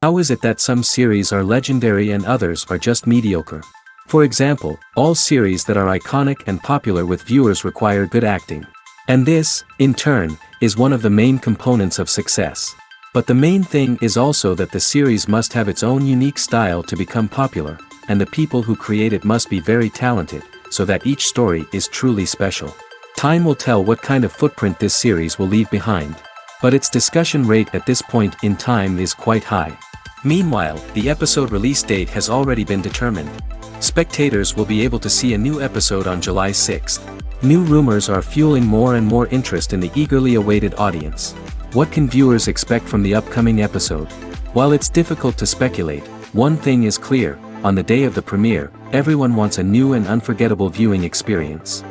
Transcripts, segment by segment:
How is it that some series are legendary and others are just mediocre? For example, all series that are iconic and popular with viewers require good acting. And this, in turn, is one of the main components of success. But the main thing is also that the series must have its own unique style to become popular, and the people who create it must be very talented, so that each story is truly special. Time will tell what kind of footprint this series will leave behind. But its discussion rate at this point in time is quite high. Meanwhile, the episode release date has already been determined. Spectators will be able to see a new episode on July 6th. New rumors are fueling more and more interest in the eagerly awaited audience. What can viewers expect from the upcoming episode? While it's difficult to speculate, one thing is clear: on the day of the premiere, everyone wants a new and unforgettable viewing experience.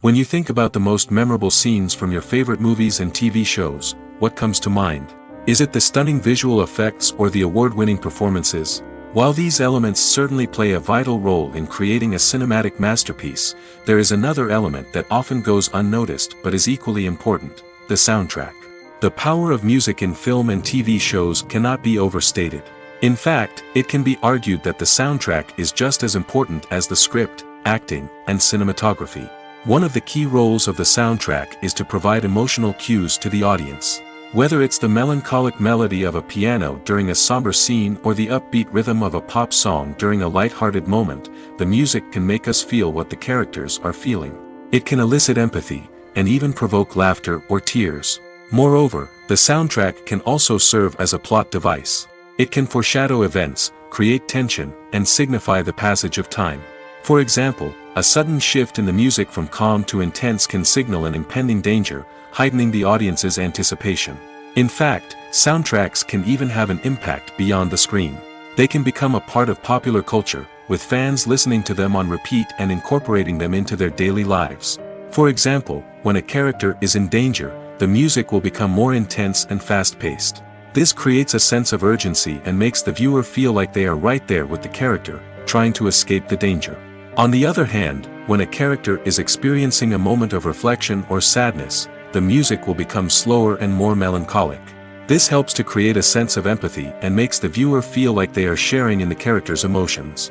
When you think about the most memorable scenes from your favorite movies and TV shows, what comes to mind? Is it the stunning visual effects or the award-winning performances? While these elements certainly play a vital role in creating a cinematic masterpiece, there is another element that often goes unnoticed but is equally important: the soundtrack. The power of music in film and TV shows cannot be overstated. In fact, it can be argued that the soundtrack is just as important as the script, acting, and cinematography. One of the key roles of the soundtrack is to provide emotional cues to the audience. Whether it's the melancholic melody of a piano during a somber scene or the upbeat rhythm of a pop song during a light-hearted moment, the music can make us feel what the characters are feeling. It can elicit empathy, and even provoke laughter or tears. Moreover, the soundtrack can also serve as a plot device. It can foreshadow events, create tension, and signify the passage of time. For example, a sudden shift in the music from calm to intense can signal an impending danger, heightening the audience's anticipation. In fact, soundtracks can even have an impact beyond the screen. They can become a part of popular culture, with fans listening to them on repeat and incorporating them into their daily lives. For example, when a character is in danger, the music will become more intense and fast-paced. This creates a sense of urgency and makes the viewer feel like they are right there with the character, trying to escape the danger. On the other hand, when a character is experiencing a moment of reflection or sadness, the music will become slower and more melancholic. This helps to create a sense of empathy and makes the viewer feel like they are sharing in the character's emotions.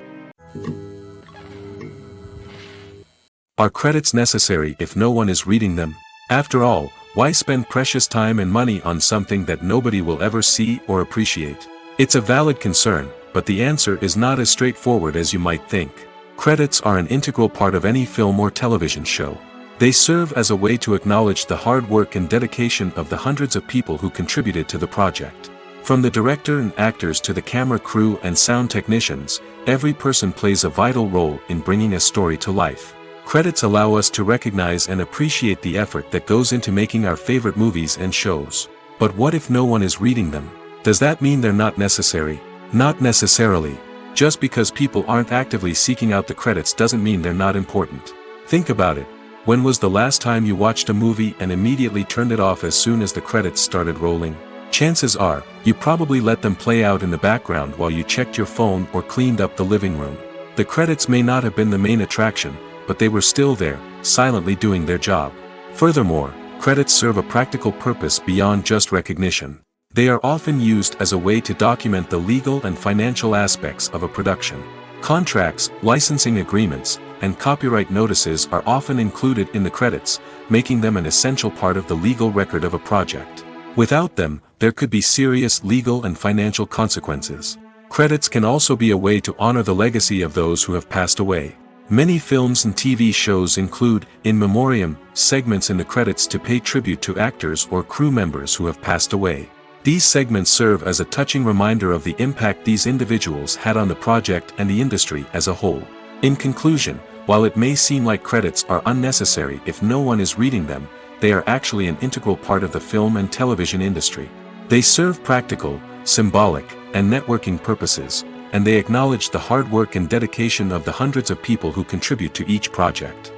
Are credits necessary if no one is reading them? After all, why spend precious time and money on something that nobody will ever see or appreciate? It's a valid concern, but the answer is not as straightforward as you might think. Credits are an integral part of any film or television show. They serve as a way to acknowledge the hard work and dedication of the hundreds of people who contributed to the project. From the director and actors to the camera crew and sound technicians, every person plays a vital role in bringing a story to life. Credits allow us to recognize and appreciate the effort that goes into making our favorite movies and shows. But what if no one is reading them? Does that mean they're not necessary? Not necessarily. Just because people aren't actively seeking out the credits doesn't mean they're not important. Think about it. When was the last time you watched a movie and immediately turned it off as soon as the credits started rolling? Chances are, you probably let them play out in the background while you checked your phone or cleaned up the living room. The credits may not have been the main attraction, but they were still there, silently doing their job. Furthermore, credits serve a practical purpose beyond just recognition. They are often used as a way to document the legal and financial aspects of a production. Contracts, licensing agreements, and copyright notices are often included in the credits, making them an essential part of the legal record of a project. Without them, there could be serious legal and financial consequences. Credits can also be a way to honor the legacy of those who have passed away. Many films and TV shows include, in memoriam, segments in the credits to pay tribute to actors or crew members who have passed away. These segments serve as a touching reminder of the impact these individuals had on the project and the industry as a whole. In conclusion, while it may seem like credits are unnecessary if no one is reading them, they are actually an integral part of the film and television industry. They serve practical, symbolic, and networking purposes, and they acknowledge the hard work and dedication of the hundreds of people who contribute to each project.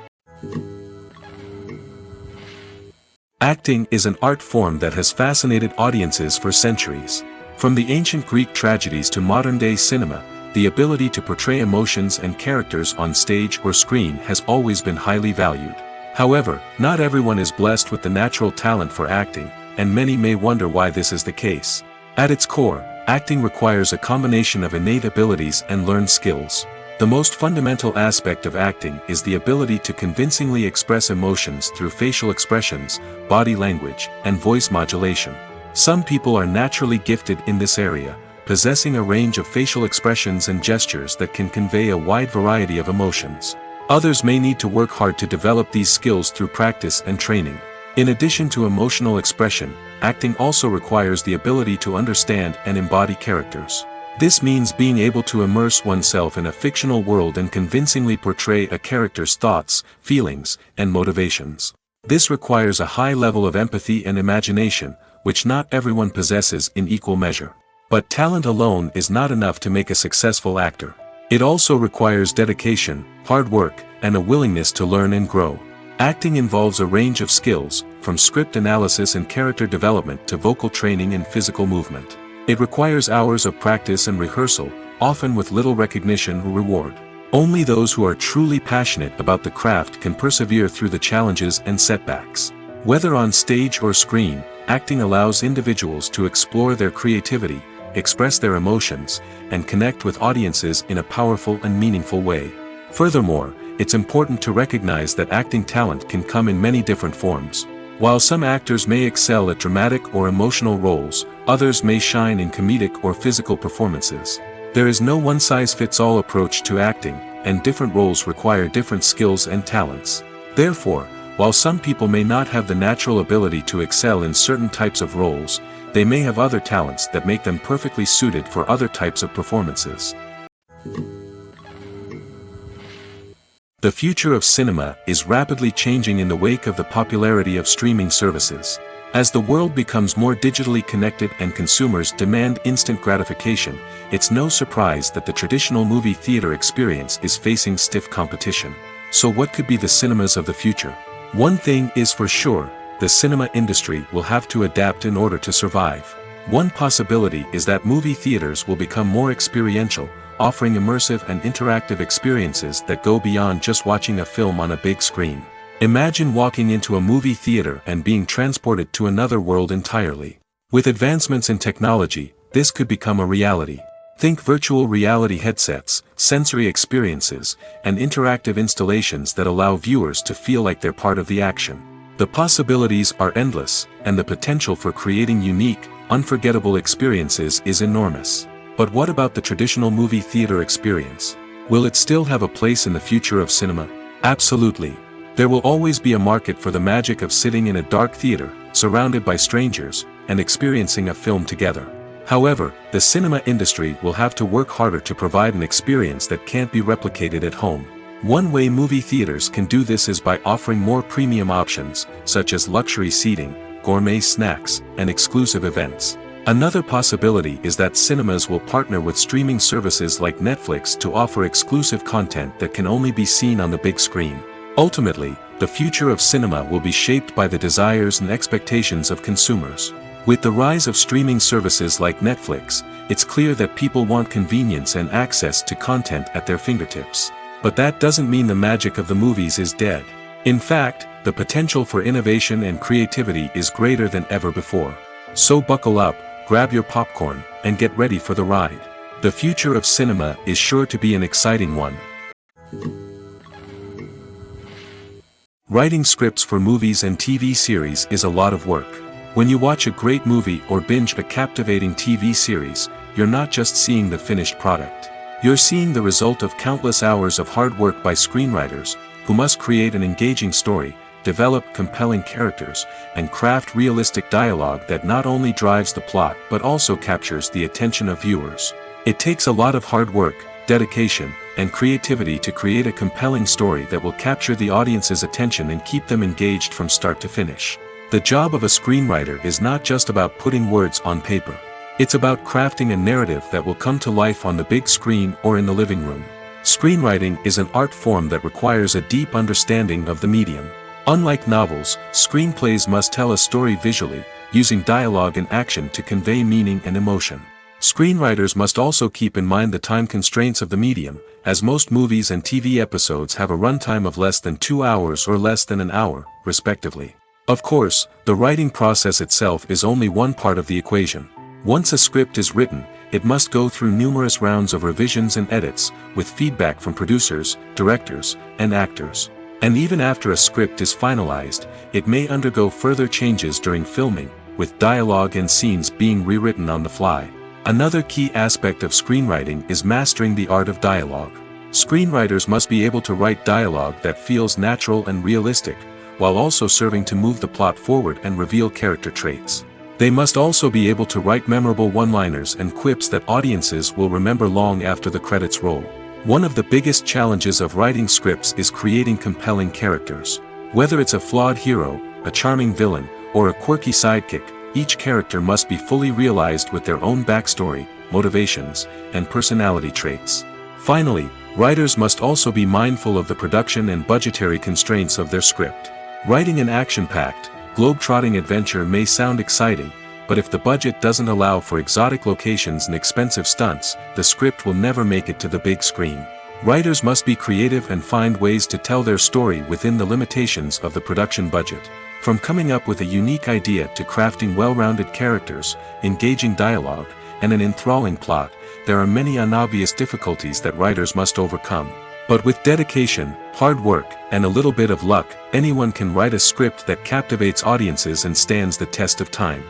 Acting is an art form that has fascinated audiences for centuries. From the ancient Greek tragedies to modern-day cinema, the ability to portray emotions and characters on stage or screen has always been highly valued. However, not everyone is blessed with the natural talent for acting, and many may wonder why this is the case. At its core, acting requires a combination of innate abilities and learned skills. The most fundamental aspect of acting is the ability to convincingly express emotions through facial expressions, body language, and voice modulation. Some people are naturally gifted in this area, possessing a range of facial expressions and gestures that can convey a wide variety of emotions. Others may need to work hard to develop these skills through practice and training. In addition to emotional expression, acting also requires the ability to understand and embody characters. This means being able to immerse oneself in a fictional world and convincingly portray a character's thoughts, feelings, and motivations. This requires a high level of empathy and imagination, which not everyone possesses in equal measure. But talent alone is not enough to make a successful actor. It also requires dedication, hard work, and a willingness to learn and grow. Acting involves a range of skills, from script analysis and character development to vocal training and physical movement. It requires hours of practice and rehearsal, often with little recognition or reward. Only those who are truly passionate about the craft can persevere through the challenges and setbacks. Whether on stage or screen, acting allows individuals to explore their creativity, express their emotions, and connect with audiences in a powerful and meaningful way. Furthermore, it's important to recognize that acting talent can come in many different forms. While some actors may excel at dramatic or emotional roles, others may shine in comedic or physical performances. There is no one-size-fits-all approach to acting, and different roles require different skills and talents. Therefore, while some people may not have the natural ability to excel in certain types of roles, they may have other talents that make them perfectly suited for other types of performances. The future of cinema is rapidly changing in the wake of the popularity of streaming services. As the world becomes more digitally connected and consumers demand instant gratification, it's no surprise that the traditional movie theater experience is facing stiff competition. So what could be the cinemas of the future? One thing is for sure, the cinema industry will have to adapt in order to survive. One possibility is that movie theaters will become more experiential, offering immersive and interactive experiences that go beyond just watching a film on a big screen. Imagine walking into a movie theater and being transported to another world entirely. With advancements in technology, this could become a reality. Think virtual reality headsets, sensory experiences, and interactive installations that allow viewers to feel like they're part of the action. The possibilities are endless, and the potential for creating unique, unforgettable experiences is enormous. But what about the traditional movie theater experience? Will it still have a place in the future of cinema? Absolutely. There will always be a market for the magic of sitting in a dark theater, surrounded by strangers, and experiencing a film together. However, the cinema industry will have to work harder to provide an experience that can't be replicated at home. One way movie theaters can do this is by offering more premium options, such as luxury seating, gourmet snacks, and exclusive events. Another possibility is that cinemas will partner with streaming services like Netflix to offer exclusive content that can only be seen on the big screen. Ultimately, the future of cinema will be shaped by the desires and expectations of consumers. With the rise of streaming services like Netflix, it's clear that people want convenience and access to content at their fingertips. But that doesn't mean the magic of the movies is dead. In fact, the potential for innovation and creativity is greater than ever before. So buckle up, grab your popcorn, and get ready for the ride. The future of cinema is sure to be an exciting one. Writing scripts for movies and TV series is a lot of work. When you watch a great movie or binge a captivating TV series, you're not just seeing the finished product. You're seeing the result of countless hours of hard work by screenwriters, who must create an engaging story, develop compelling characters, and craft realistic dialogue that not only drives the plot but also captures the attention of viewers. It takes a lot of hard work, dedication, and creativity to create a compelling story that will capture the audience's attention and keep them engaged from start to finish. The job of a screenwriter is not just about putting words on paper. It's about crafting a narrative that will come to life on the big screen or in the living room. Screenwriting is an art form that requires a deep understanding of the medium. Unlike novels, screenplays must tell a story visually, using dialogue and action to convey meaning and emotion. Screenwriters must also keep in mind the time constraints of the medium, as most movies and TV episodes have a runtime of less than 2 hours or less than an hour, respectively. Of course, the writing process itself is only one part of the equation. Once a script is written, it must go through numerous rounds of revisions and edits, with feedback from producers, directors, and actors. And even after a script is finalized, it may undergo further changes during filming, with dialogue and scenes being rewritten on the fly. Another key aspect of screenwriting is mastering the art of dialogue. Screenwriters must be able to write dialogue that feels natural and realistic, while also serving to move the plot forward and reveal character traits. They must also be able to write memorable one-liners and quips that audiences will remember long after the credits roll. One of the biggest challenges of writing scripts is creating compelling characters. Whether it's a flawed hero, a charming villain, or a quirky sidekick, each character must be fully realized with their own backstory, motivations, and personality traits. Finally, writers must also be mindful of the production and budgetary constraints of their script. Writing an action-packed, globe-trotting adventure may sound exciting, but if the budget doesn't allow for exotic locations and expensive stunts, the script will never make it to the big screen. Writers must be creative and find ways to tell their story within the limitations of the production budget. From coming up with a unique idea to crafting well-rounded characters, engaging dialogue, and an enthralling plot, there are many unobvious difficulties that writers must overcome. But with dedication, hard work, and a little bit of luck, anyone can write a script that captivates audiences and stands the test of time.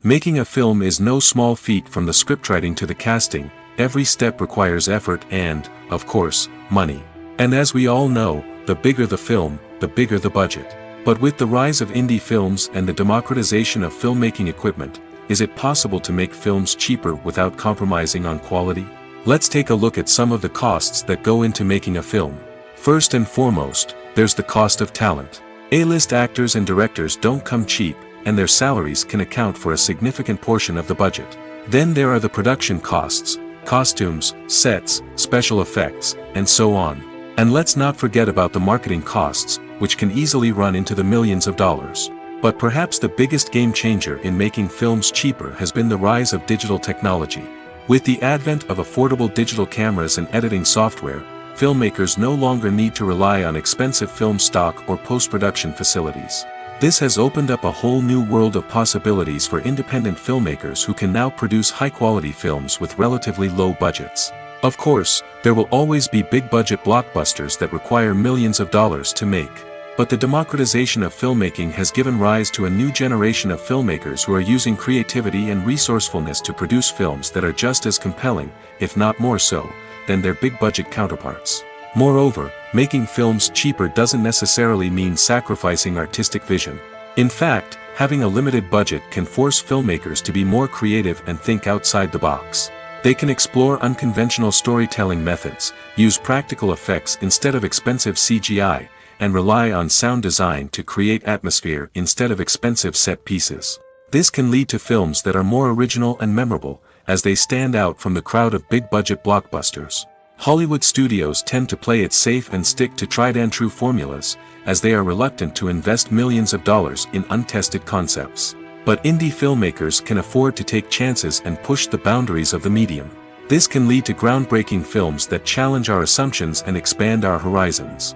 Making a film is no small feat. From the scriptwriting to the casting, every step requires effort and, of course, money. And as we all know, the bigger the film, the bigger the budget. But with the rise of indie films and the democratization of filmmaking equipment, is it possible to make films cheaper without compromising on quality? Let's take a look at some of the costs that go into making a film. First and foremost, there's the cost of talent. A-list actors and directors don't come cheap, and their salaries can account for a significant portion of the budget. Then there are the production costs, costumes, sets, special effects, and so on. And let's not forget about the marketing costs, which can easily run into the millions of dollars. But perhaps the biggest game changer in making films cheaper has been the rise of digital technology. With the advent of affordable digital cameras and editing software, filmmakers no longer need to rely on expensive film stock or post-production facilities. This has opened up a whole new world of possibilities for independent filmmakers who can now produce high-quality films with relatively low budgets. Of course, there will always be big-budget blockbusters that require millions of dollars to make. But the democratization of filmmaking has given rise to a new generation of filmmakers who are using creativity and resourcefulness to produce films that are just as compelling, if not more so, than their big-budget counterparts. Moreover, making films cheaper doesn't necessarily mean sacrificing artistic vision. In fact, having a limited budget can force filmmakers to be more creative and think outside the box. They can explore unconventional storytelling methods, use practical effects instead of expensive CGI, and rely on sound design to create atmosphere instead of expensive set pieces. This can lead to films that are more original and memorable, as they stand out from the crowd of big-budget blockbusters. Hollywood studios tend to play it safe and stick to tried-and-true formulas, as they are reluctant to invest millions of dollars in untested concepts. But indie filmmakers can afford to take chances and push the boundaries of the medium. This can lead to groundbreaking films that challenge our assumptions and expand our horizons.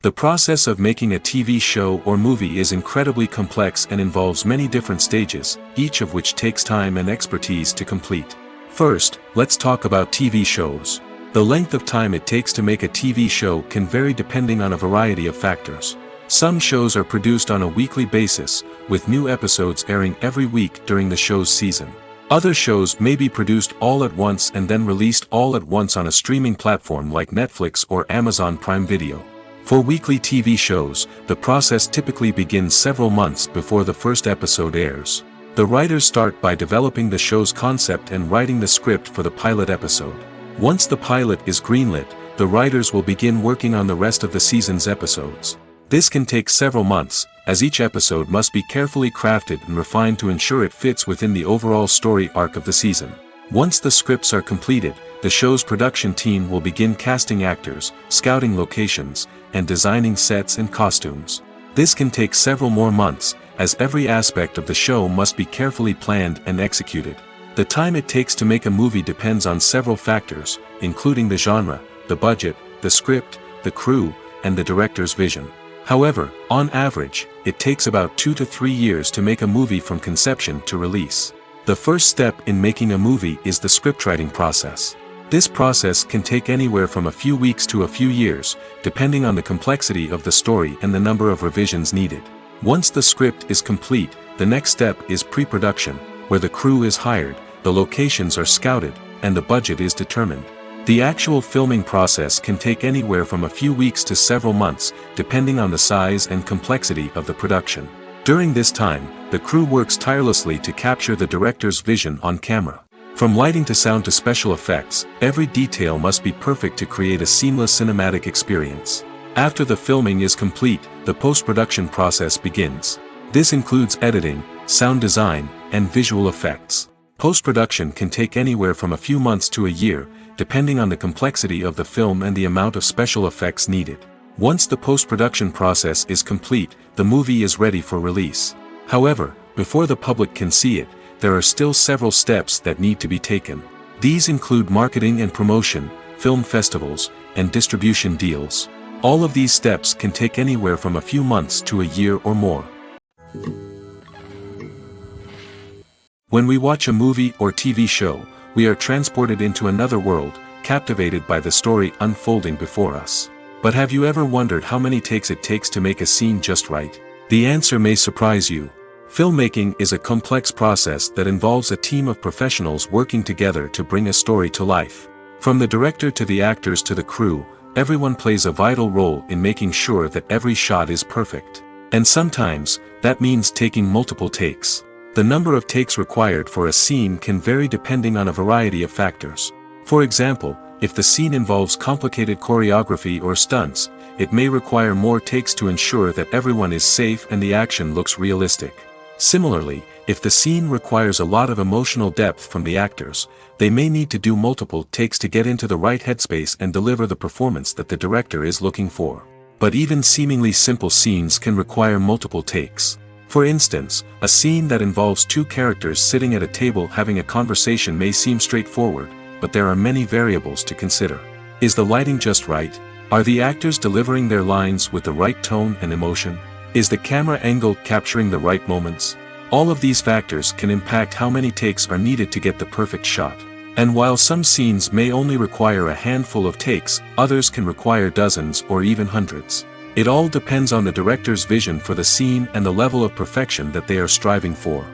The process of making a TV show or movie is incredibly complex and involves many different stages, each of which takes time and expertise to complete. First, let's talk about TV shows. The length of time it takes to make a TV show can vary depending on a variety of factors. Some shows are produced on a weekly basis, with new episodes airing every week during the show's season. Other shows may be produced all at once and then released all at once on a streaming platform like Netflix or Amazon Prime Video. For weekly TV shows, the process typically begins several months before the first episode airs. The writers start by developing the show's concept and writing the script for the pilot episode. Once the pilot is greenlit, the writers will begin working on the rest of the season's episodes. This can take several months, as each episode must be carefully crafted and refined to ensure it fits within the overall story arc of the season. Once the scripts are completed, the show's production team will begin casting actors, scouting locations, and designing sets and costumes. This can take several more months, as every aspect of the show must be carefully planned and executed. The time it takes to make a movie depends on several factors, including the genre, the budget, the script, the crew, and the director's vision. However, on average, it takes about 2 to 3 years to make a movie from conception to release. The first step in making a movie is the scriptwriting process. This process can take anywhere from a few weeks to a few years, depending on the complexity of the story and the number of revisions needed. Once the script is complete, the next step is pre-production, where the crew is hired, the locations are scouted, and the budget is determined. The actual filming process can take anywhere from a few weeks to several months, depending on the size and complexity of the production. During this time, the crew works tirelessly to capture the director's vision on camera. From lighting to sound to special effects, every detail must be perfect to create a seamless cinematic experience. After the filming is complete, the post-production process begins. This includes editing, sound design, and visual effects. Post-production can take anywhere from a few months to a year, depending on the complexity of the film and the amount of special effects needed. Once the post-production process is complete, the movie is ready for release. However, before the public can see it, there are still several steps that need to be taken. These include marketing and promotion, film festivals, and distribution deals. All of these steps can take anywhere from a few months to a year or more. When we watch a movie or TV show, we are transported into another world, captivated by the story unfolding before us. But have you ever wondered how many takes it takes to make a scene just right? The answer may surprise you. Filmmaking is a complex process that involves a team of professionals working together to bring a story to life. From the director to the actors to the crew, everyone plays a vital role in making sure that every shot is perfect. And sometimes, that means taking multiple takes. The number of takes required for a scene can vary depending on a variety of factors. For example, if the scene involves complicated choreography or stunts, it may require more takes to ensure that everyone is safe and the action looks realistic. Similarly, if the scene requires a lot of emotional depth from the actors, they may need to do multiple takes to get into the right headspace and deliver the performance that the director is looking for. But even seemingly simple scenes can require multiple takes. For instance, a scene that involves two characters sitting at a table having a conversation may seem straightforward, but there are many variables to consider. Is the lighting just right? Are the actors delivering their lines with the right tone and emotion? Is the camera angle capturing the right moments? All of these factors can impact how many takes are needed to get the perfect shot. And while some scenes may only require a handful of takes, others can require dozens or even hundreds. It all depends on the director's vision for the scene and the level of perfection that they are striving for.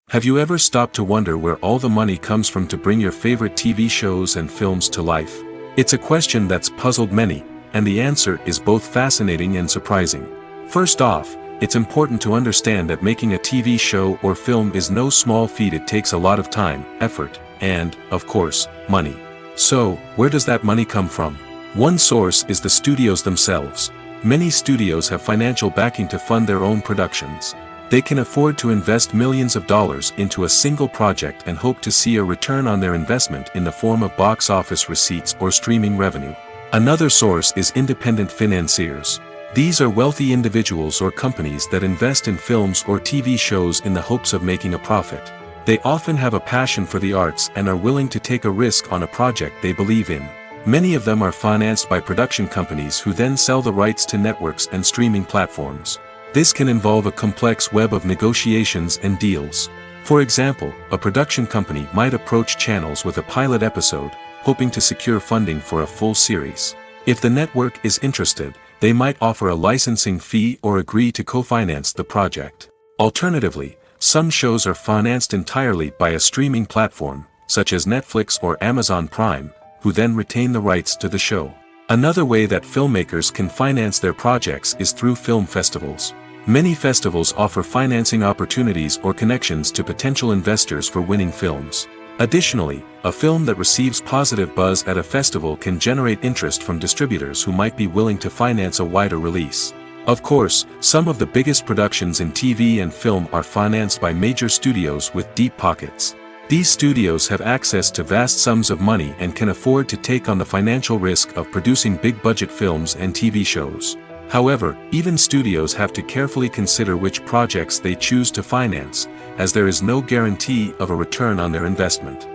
Have you ever stopped to wonder where all the money comes from to bring your favorite TV shows and films to life? It's a question that's puzzled many, and the answer is both fascinating and surprising. First off, it's important to understand that making a TV show or film is no small feat. It takes a lot of time, effort, and, of course, money. So, where does that money come from? One source is the studios themselves. Many studios have financial backing to fund their own productions. They can afford to invest millions of dollars into a single project and hope to see a return on their investment in the form of box office receipts or streaming revenue. Another source is independent financiers. These are wealthy individuals or companies that invest in films or TV shows in the hopes of making a profit. They often have a passion for the arts and are willing to take a risk on a project they believe in. Many of them are financed by production companies who then sell the rights to networks and streaming platforms. This can involve a complex web of negotiations and deals. For example, a production company might approach channels with a pilot episode, hoping to secure funding for a full series. If the network is interested, they might offer a licensing fee or agree to co-finance the project. Alternatively, some shows are financed entirely by a streaming platform, such as Netflix or Amazon Prime, who then retain the rights to the show. Another way that filmmakers can finance their projects is through film festivals. Many festivals offer financing opportunities or connections to potential investors for winning films. Additionally, a film that receives positive buzz at a festival can generate interest from distributors who might be willing to finance a wider release. Of course, some of the biggest productions in TV and film are financed by major studios with deep pockets. These studios have access to vast sums of money and can afford to take on the financial risk of producing big-budget films and TV shows. However, even studios have to carefully consider which projects they choose to finance, as there is no guarantee of a return on their investment.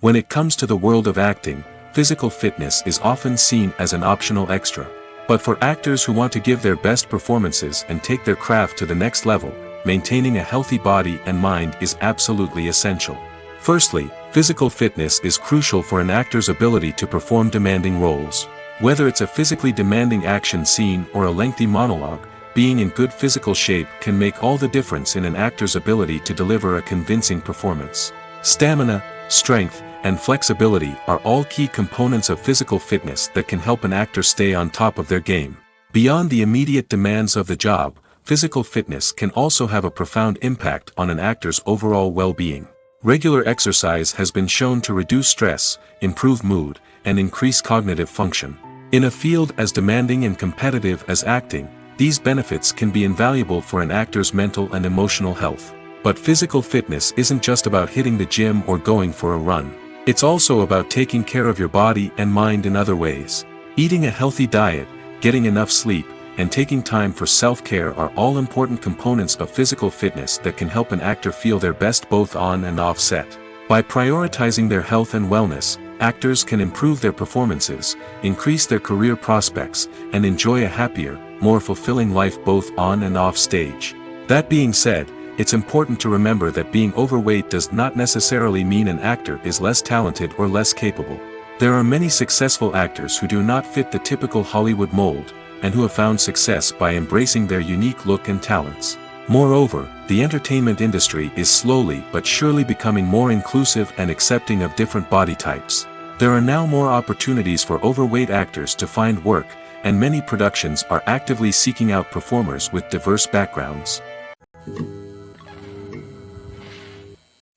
When it comes to the world of acting, physical fitness is often seen as an optional extra. But for actors who want to give their best performances and take their craft to the next level, maintaining a healthy body and mind is absolutely essential. Firstly, physical fitness is crucial for an actor's ability to perform demanding roles. Whether it's a physically demanding action scene or a lengthy monologue, being in good physical shape can make all the difference in an actor's ability to deliver a convincing performance. Stamina, strength, and flexibility are all key components of physical fitness that can help an actor stay on top of their game. Beyond the immediate demands of the job, physical fitness can also have a profound impact on an actor's overall well-being. Regular exercise has been shown to reduce stress, improve mood, and increase cognitive function. In a field as demanding and competitive as acting, these benefits can be invaluable for an actor's mental and emotional health. But physical fitness isn't just about hitting the gym or going for a run. It's also about taking care of your body and mind in other ways. Eating a healthy diet, getting enough sleep, and taking time for self-care are all important components of physical fitness that can help an actor feel their best both on and off set. By prioritizing their health and wellness, actors can improve their performances, increase their career prospects, and enjoy a happier, more fulfilling life both on and off stage. That being said, it's important to remember that being overweight does not necessarily mean an actor is less talented or less capable. There are many successful actors who do not fit the typical Hollywood mold, and who have found success by embracing their unique look and talents. Moreover, the entertainment industry is slowly but surely becoming more inclusive and accepting of different body types. There are now more opportunities for overweight actors to find work, and many productions are actively seeking out performers with diverse backgrounds.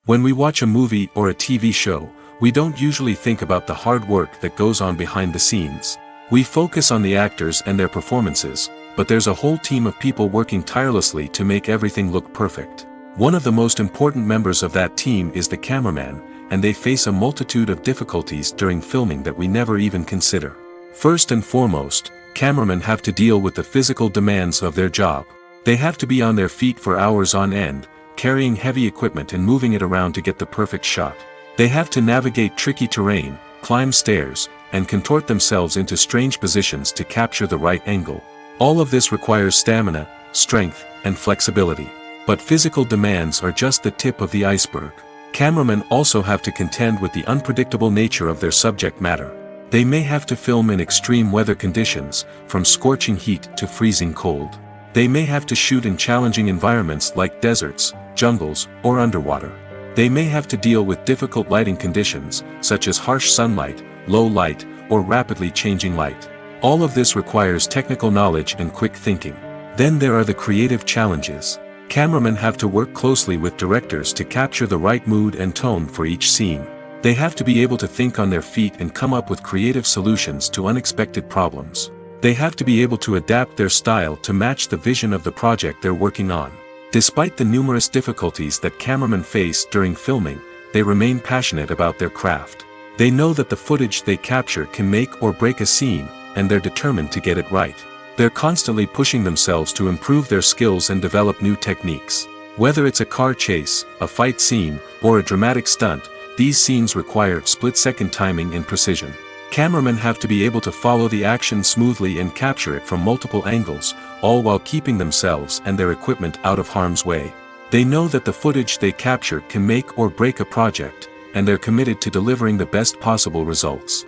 When we watch a movie or a TV show, we don't usually think about the hard work that goes on behind the scenes. We focus on the actors and their performances, but there's a whole team of people working tirelessly to make everything look perfect. One of the most important members of that team is the cameraman, and they face a multitude of difficulties during filming that we never even consider. First and foremost, cameramen have to deal with the physical demands of their job. They have to be on their feet for hours on end, carrying heavy equipment and moving it around to get the perfect shot. They have to navigate tricky terrain, climb stairs, and contort themselves into strange positions to capture the right angle. All of this requires stamina, strength, and flexibility. But physical demands are just the tip of the iceberg. Cameramen also have to contend with the unpredictable nature of their subject matter. They may have to film in extreme weather conditions, from scorching heat to freezing cold. They may have to shoot in challenging environments like deserts, jungles, or underwater. They may have to deal with difficult lighting conditions, such as harsh sunlight, low light, or rapidly changing light. All of this requires technical knowledge and quick thinking. Then there are the creative challenges. Cameramen have to work closely with directors to capture the right mood and tone for each scene. They have to be able to think on their feet and come up with creative solutions to unexpected problems. They have to be able to adapt their style to match the vision of the project they're working on. Despite the numerous difficulties that cameramen face during filming, they remain passionate about their craft. They know that the footage they capture can make or break a scene, and they're determined to get it right. They're constantly pushing themselves to improve their skills and develop new techniques. Whether it's a car chase, a fight scene, or a dramatic stunt, these scenes require split-second timing and precision. Cameramen have to be able to follow the action smoothly and capture it from multiple angles, all while keeping themselves and their equipment out of harm's way. They know that the footage they capture can make or break a project, and they're committed to delivering the best possible results.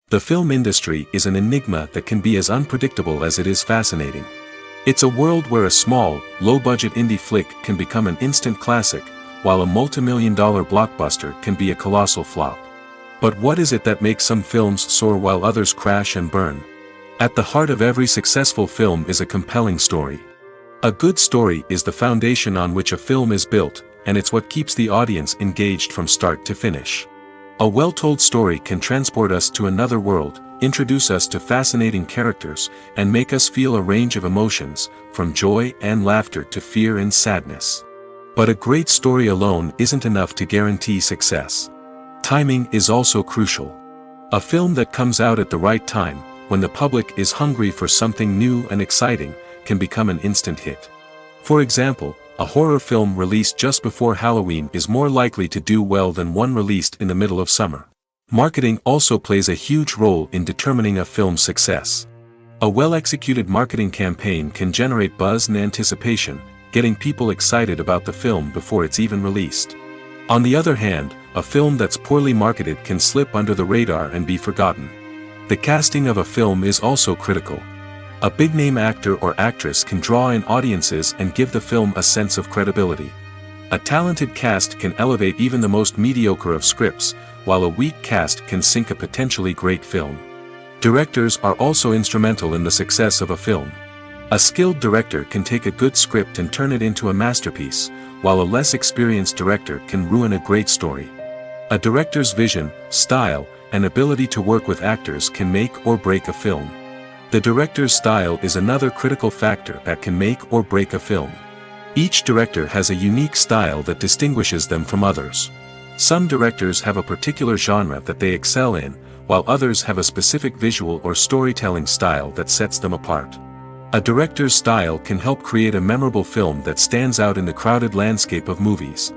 The film industry is an enigma that can be as unpredictable as it is fascinating. It's a world where a small, low-budget indie flick can become an instant classic, while a multi-million-dollar blockbuster can be a colossal flop. But what is it that makes some films soar while others crash and burn? At the heart of every successful film is a compelling story. A good story is the foundation on which a film is built, and it's what keeps the audience engaged from start to finish. A well-told story can transport us to another world, introduce us to fascinating characters, and make us feel a range of emotions, from joy and laughter to fear and sadness. But a great story alone isn't enough to guarantee success. Timing is also crucial. A film that comes out at the right time, when the public is hungry for something new and exciting, can become an instant hit. For example, a horror film released just before Halloween is more likely to do well than one released in the middle of summer. Marketing also plays a huge role in determining a film's success. A well-executed marketing campaign can generate buzz and anticipation, getting people excited about the film before it's even released. On the other hand, a film that's poorly marketed can slip under the radar and be forgotten. The casting of a film is also critical. A big-name actor or actress can draw in audiences and give the film a sense of credibility. A talented cast can elevate even the most mediocre of scripts, while a weak cast can sink a potentially great film. Directors are also instrumental in the success of a film. A skilled director can take a good script and turn it into a masterpiece, while a less experienced director can ruin a great story. A director's vision, style, and ability to work with actors can make or break a film. The director's style is another critical factor that can make or break a film. Each director has a unique style that distinguishes them from others. Some directors have a particular genre that they excel in, while others have a specific visual or storytelling style that sets them apart. A director's style can help create a memorable film that stands out in the crowded landscape of movies.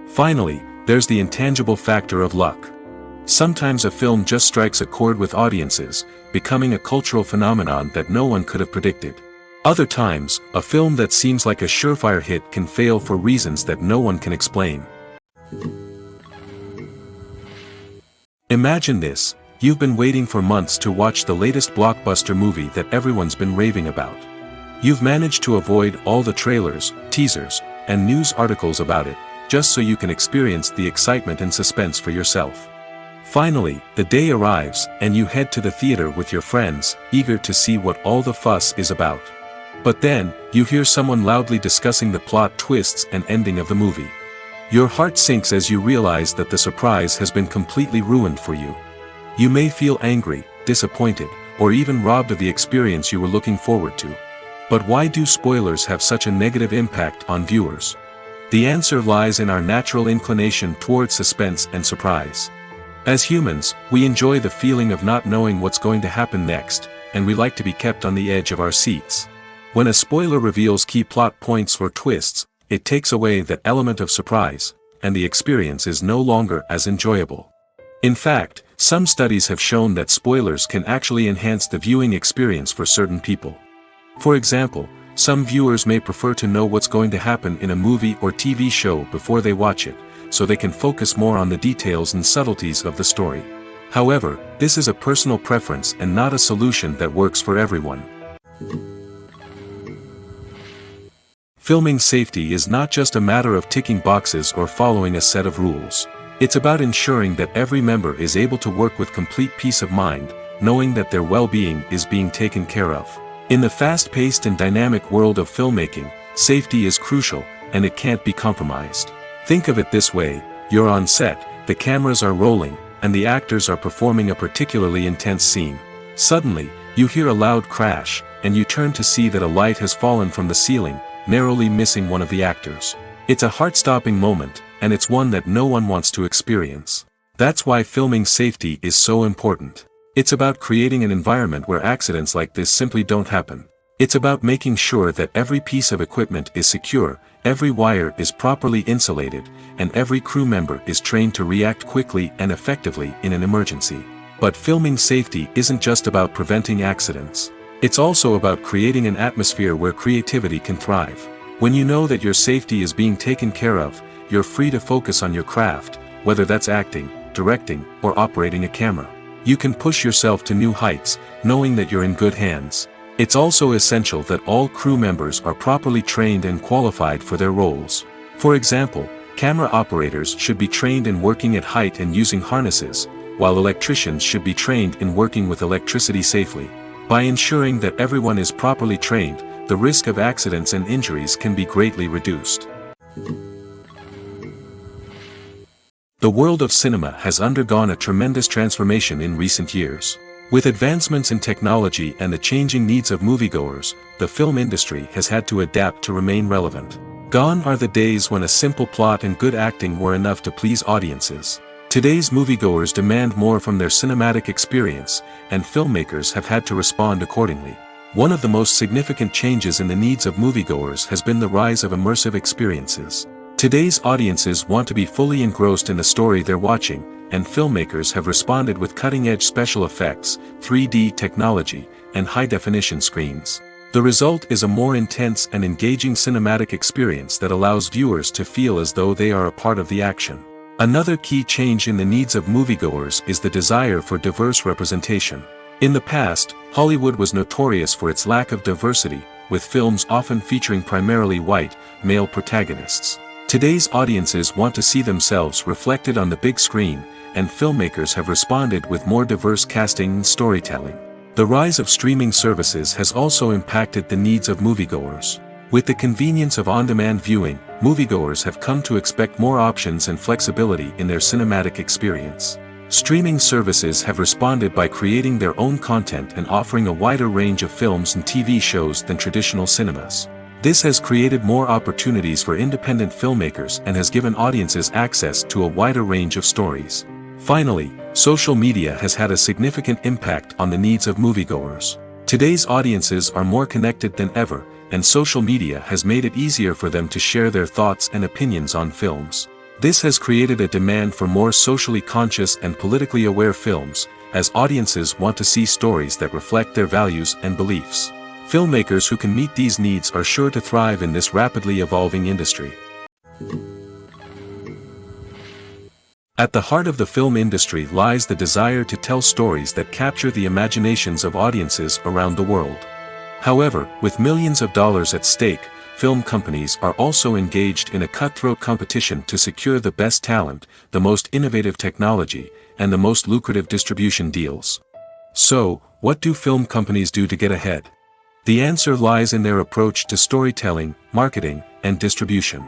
Finally, there's the intangible factor of luck. Sometimes a film just strikes a chord with audiences, becoming a cultural phenomenon that no one could have predicted. Other times, a film that seems like a surefire hit can fail for reasons that no one can explain. Imagine this: you've been waiting for months to watch the latest blockbuster movie that everyone's been raving about. You've managed to avoid all the trailers, teasers, and news articles about it, just so you can experience the excitement and suspense for yourself. Finally, the day arrives, and you head to the theater with your friends, eager to see what all the fuss is about. But then, you hear someone loudly discussing the plot twists and ending of the movie. Your heart sinks as you realize that the surprise has been completely ruined for you. You may feel angry, disappointed, or even robbed of the experience you were looking forward to. But why do spoilers have such a negative impact on viewers? The answer lies in our natural inclination towards suspense and surprise. As humans, we enjoy the feeling of not knowing what's going to happen next, and we like to be kept on the edge of our seats. When a spoiler reveals key plot points or twists, it takes away that element of surprise, and the experience is no longer as enjoyable. In fact, some studies have shown that spoilers can actually enhance the viewing experience for certain people. For example, some viewers may prefer to know what's going to happen in a movie or TV show before they watch it, so they can focus more on the details and subtleties of the story. However, this is a personal preference and not a solution that works for everyone. Filming safety is not just a matter of ticking boxes or following a set of rules. It's about ensuring that every member is able to work with complete peace of mind, knowing that their well-being is being taken care of. In the fast-paced and dynamic world of filmmaking, safety is crucial, and it can't be compromised. Think of it this way: you're on set, the cameras are rolling, and the actors are performing a particularly intense scene. Suddenly, you hear a loud crash, and you turn to see that a light has fallen from the ceiling, narrowly missing one of the actors. It's a heart-stopping moment, and it's one that no one wants to experience. That's why filming safety is so important. It's about creating an environment where accidents like this simply don't happen. It's about making sure that every piece of equipment is secure, every wire is properly insulated, and every crew member is trained to react quickly and effectively in an emergency. But filming safety isn't just about preventing accidents. It's also about creating an atmosphere where creativity can thrive. When you know that your safety is being taken care of, you're free to focus on your craft, whether that's acting, directing, or operating a camera. You can push yourself to new heights, knowing that you're in good hands. It's also essential that all crew members are properly trained and qualified for their roles. For example, camera operators should be trained in working at height and using harnesses, while electricians should be trained in working with electricity safely. By ensuring that everyone is properly trained, the risk of accidents and injuries can be greatly reduced. The world of cinema has undergone a tremendous transformation in recent years. With advancements in technology and the changing needs of moviegoers, the film industry has had to adapt to remain relevant. Gone are the days when a simple plot and good acting were enough to please audiences. Today's moviegoers demand more from their cinematic experience, and filmmakers have had to respond accordingly. One of the most significant changes in the needs of moviegoers has been the rise of immersive experiences. Today's audiences want to be fully engrossed in the story they're watching, and filmmakers have responded with cutting-edge special effects, 3D technology, and high-definition screens. The result is a more intense and engaging cinematic experience that allows viewers to feel as though they are a part of the action. Another key change in the needs of moviegoers is the desire for diverse representation. In the past, Hollywood was notorious for its lack of diversity, with films often featuring primarily white, male protagonists. Today's audiences want to see themselves reflected on the big screen, and filmmakers have responded with more diverse casting and storytelling. The rise of streaming services has also impacted the needs of moviegoers. With the convenience of on-demand viewing, moviegoers have come to expect more options and flexibility in their cinematic experience. Streaming services have responded by creating their own content and offering a wider range of films and TV shows than traditional cinemas. This has created more opportunities for independent filmmakers and has given audiences access to a wider range of stories. Finally, social media has had a significant impact on the needs of moviegoers. Today's audiences are more connected than ever, and social media has made it easier for them to share their thoughts and opinions on films. This has created a demand for more socially conscious and politically aware films, as audiences want to see stories that reflect their values and beliefs. Filmmakers who can meet these needs are sure to thrive in this rapidly evolving industry. At the heart of the film industry lies the desire to tell stories that capture the imaginations of audiences around the world. However, with millions of dollars at stake, film companies are also engaged in a cutthroat competition to secure the best talent, the most innovative technology, and the most lucrative distribution deals. So, what do film companies do to get ahead? The answer lies in their approach to storytelling, marketing, and distribution.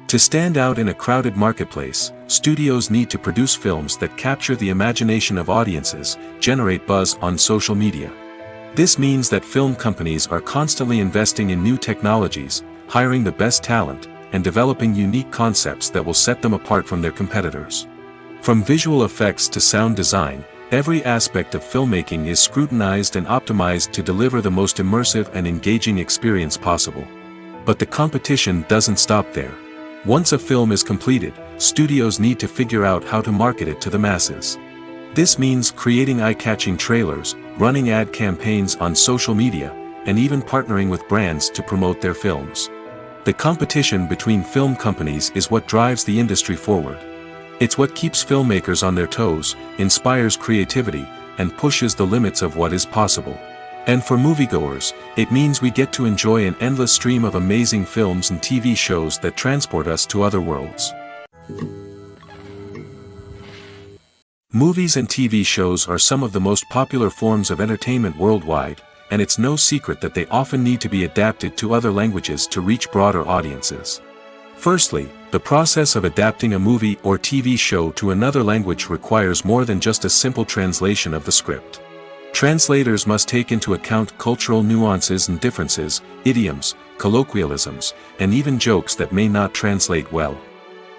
To stand out in a crowded marketplace, studios need to produce films that capture the imagination of audiences, generate buzz on social media. This means that film companies are constantly investing in new technologies, hiring the best talent, and developing unique concepts that will set them apart from their competitors. From visual effects to sound design, every aspect of filmmaking is scrutinized and optimized to deliver the most immersive and engaging experience possible. But the competition doesn't stop there. Once a film is completed, studios need to figure out how to market it to the masses. This means creating eye-catching trailers, running ad campaigns on social media, and even partnering with brands to promote their films. The competition between film companies is what drives the industry forward. It's what keeps filmmakers on their toes, inspires creativity, and pushes the limits of what is possible. And for moviegoers, it means we get to enjoy an endless stream of amazing films and TV shows that transport us to other worlds. Movies and TV shows are some of the most popular forms of entertainment worldwide, and it's no secret that they often need to be adapted to other languages to reach broader audiences. Firstly, the process of adapting a movie or TV show to another language requires more than just a simple translation of the script. Translators must take into account cultural nuances and differences, idioms, colloquialisms, and even jokes that may not translate well.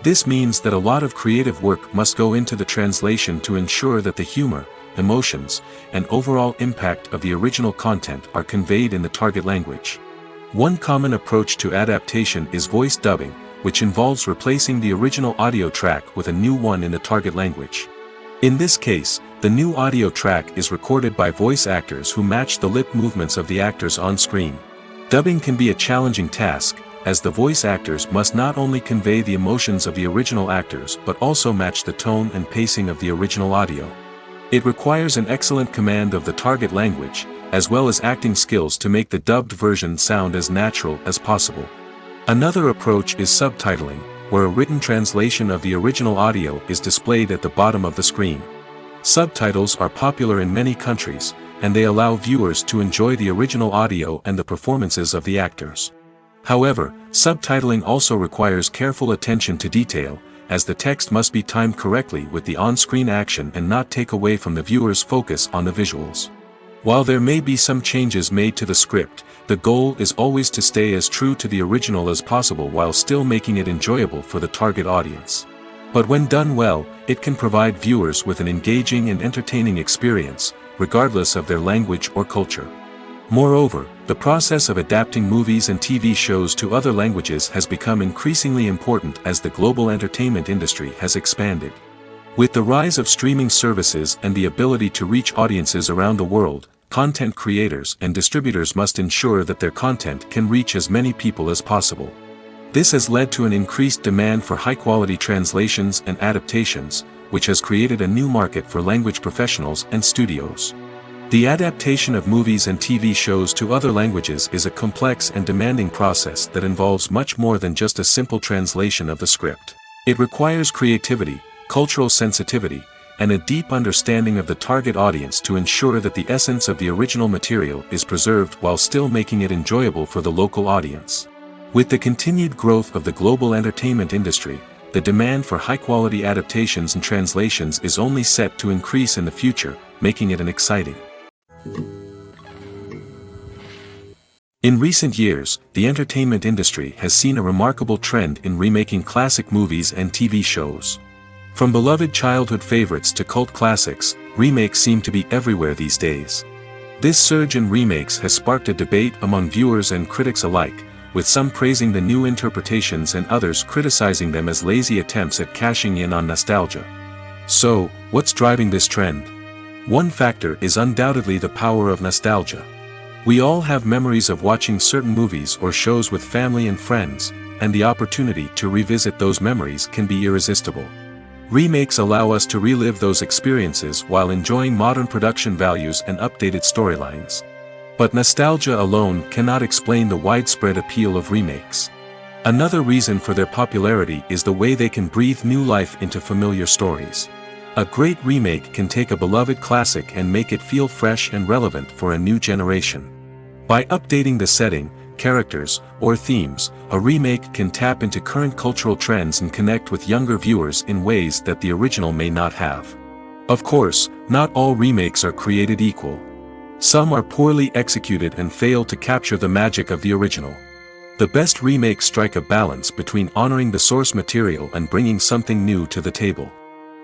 This means that a lot of creative work must go into the translation to ensure that the humor, emotions, and overall impact of the original content are conveyed in the target language. One common approach to adaptation is voice dubbing, which involves replacing the original audio track with a new one in the target language. In this case, the new audio track is recorded by voice actors who match the lip movements of the actors on screen. Dubbing can be a challenging task, as the voice actors must not only convey the emotions of the original actors but also match the tone and pacing of the original audio. It requires an excellent command of the target language, as well as acting skills to make the dubbed version sound as natural as possible. Another approach is subtitling, where a written translation of the original audio is displayed at the bottom of the screen. Subtitles are popular in many countries, and they allow viewers to enjoy the original audio and the performances of the actors. However, subtitling also requires careful attention to detail, as the text must be timed correctly with the on-screen action and not take away from the viewer's focus on the visuals. While there may be some changes made to the script, the goal is always to stay as true to the original as possible while still making it enjoyable for the target audience. But when done well, it can provide viewers with an engaging and entertaining experience, regardless of their language or culture. Moreover, the process of adapting movies and TV shows to other languages has become increasingly important as the global entertainment industry has expanded. With the rise of streaming services and the ability to reach audiences around the world, content creators and distributors must ensure that their content can reach as many people as possible. This has led to an increased demand for high-quality translations and adaptations, which has created a new market for language professionals and studios. The adaptation of movies and TV shows to other languages is a complex and demanding process that involves much more than just a simple translation of the script. It requires creativity, cultural sensitivity, and a deep understanding of the target audience to ensure that the essence of the original material is preserved while still making it enjoyable for the local audience. With the continued growth of the global entertainment industry, the demand for high-quality adaptations and translations is only set to increase in the future, making it an exciting. In recent years, the entertainment industry has seen a remarkable trend in remaking classic movies and TV shows. From beloved childhood favorites to cult classics, remakes seem to be everywhere these days. This surge in remakes has sparked a debate among viewers and critics alike, with some praising the new interpretations and others criticizing them as lazy attempts at cashing in on nostalgia. So, what's driving this trend? One factor is undoubtedly the power of nostalgia. We all have memories of watching certain movies or shows with family and friends, and the opportunity to revisit those memories can be irresistible. Remakes allow us to relive those experiences while enjoying modern production values and updated storylines. But nostalgia alone cannot explain the widespread appeal of remakes. Another reason for their popularity is the way they can breathe new life into familiar stories. A great remake can take a beloved classic and make it feel fresh and relevant for a new generation. By updating the setting, characters, or themes, a remake can tap into current cultural trends and connect with younger viewers in ways that the original may not have. Of course, not all remakes are created equal. Some are poorly executed and fail to capture the magic of the original. The best remakes strike a balance between honoring the source material and bringing something new to the table.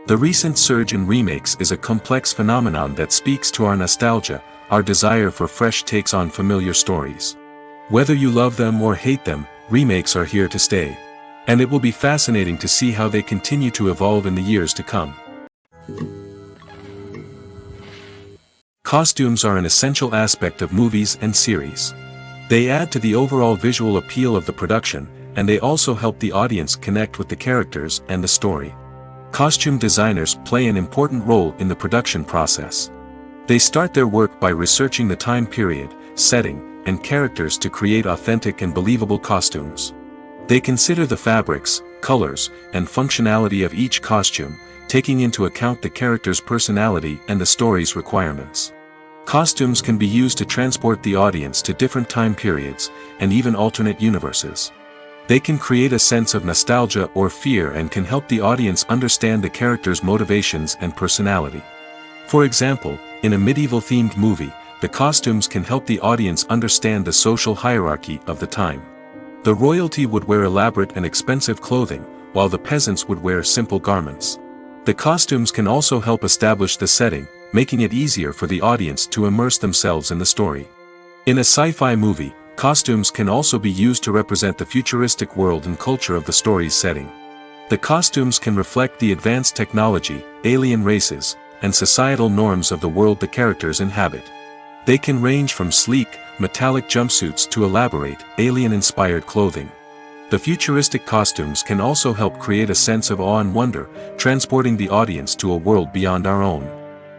The recent surge in remakes is a complex phenomenon that speaks to our nostalgia, our desire for fresh takes on familiar stories. Whether you love them or hate them, remakes are here to stay. And it will be fascinating to see how they continue to evolve in the years to come. Costumes are an essential aspect of movies and series. They add to the overall visual appeal of the production, and they also help the audience connect with the characters and the story. Costume designers play an important role in the production process. They start their work by researching the time period, setting, and characters to create authentic and believable costumes. They consider the fabrics, colors, and functionality of each costume, taking into account the character's personality and the story's requirements. Costumes can be used to transport the audience to different time periods, and even alternate universes. They can create a sense of nostalgia or fear and can help the audience understand the character's motivations and personality. For example, in a medieval-themed movie, the costumes can help the audience understand the social hierarchy of the time. The royalty would wear elaborate and expensive clothing, while the peasants would wear simple garments. The costumes can also help establish the setting, making it easier for the audience to immerse themselves in the story. In a sci-fi movie, costumes can also be used to represent the futuristic world and culture of the story's setting. The costumes can reflect the advanced technology, alien races, and societal norms of the world the characters inhabit. They can range from sleek, metallic jumpsuits to elaborate, alien-inspired clothing. The futuristic costumes can also help create a sense of awe and wonder, transporting the audience to a world beyond our own.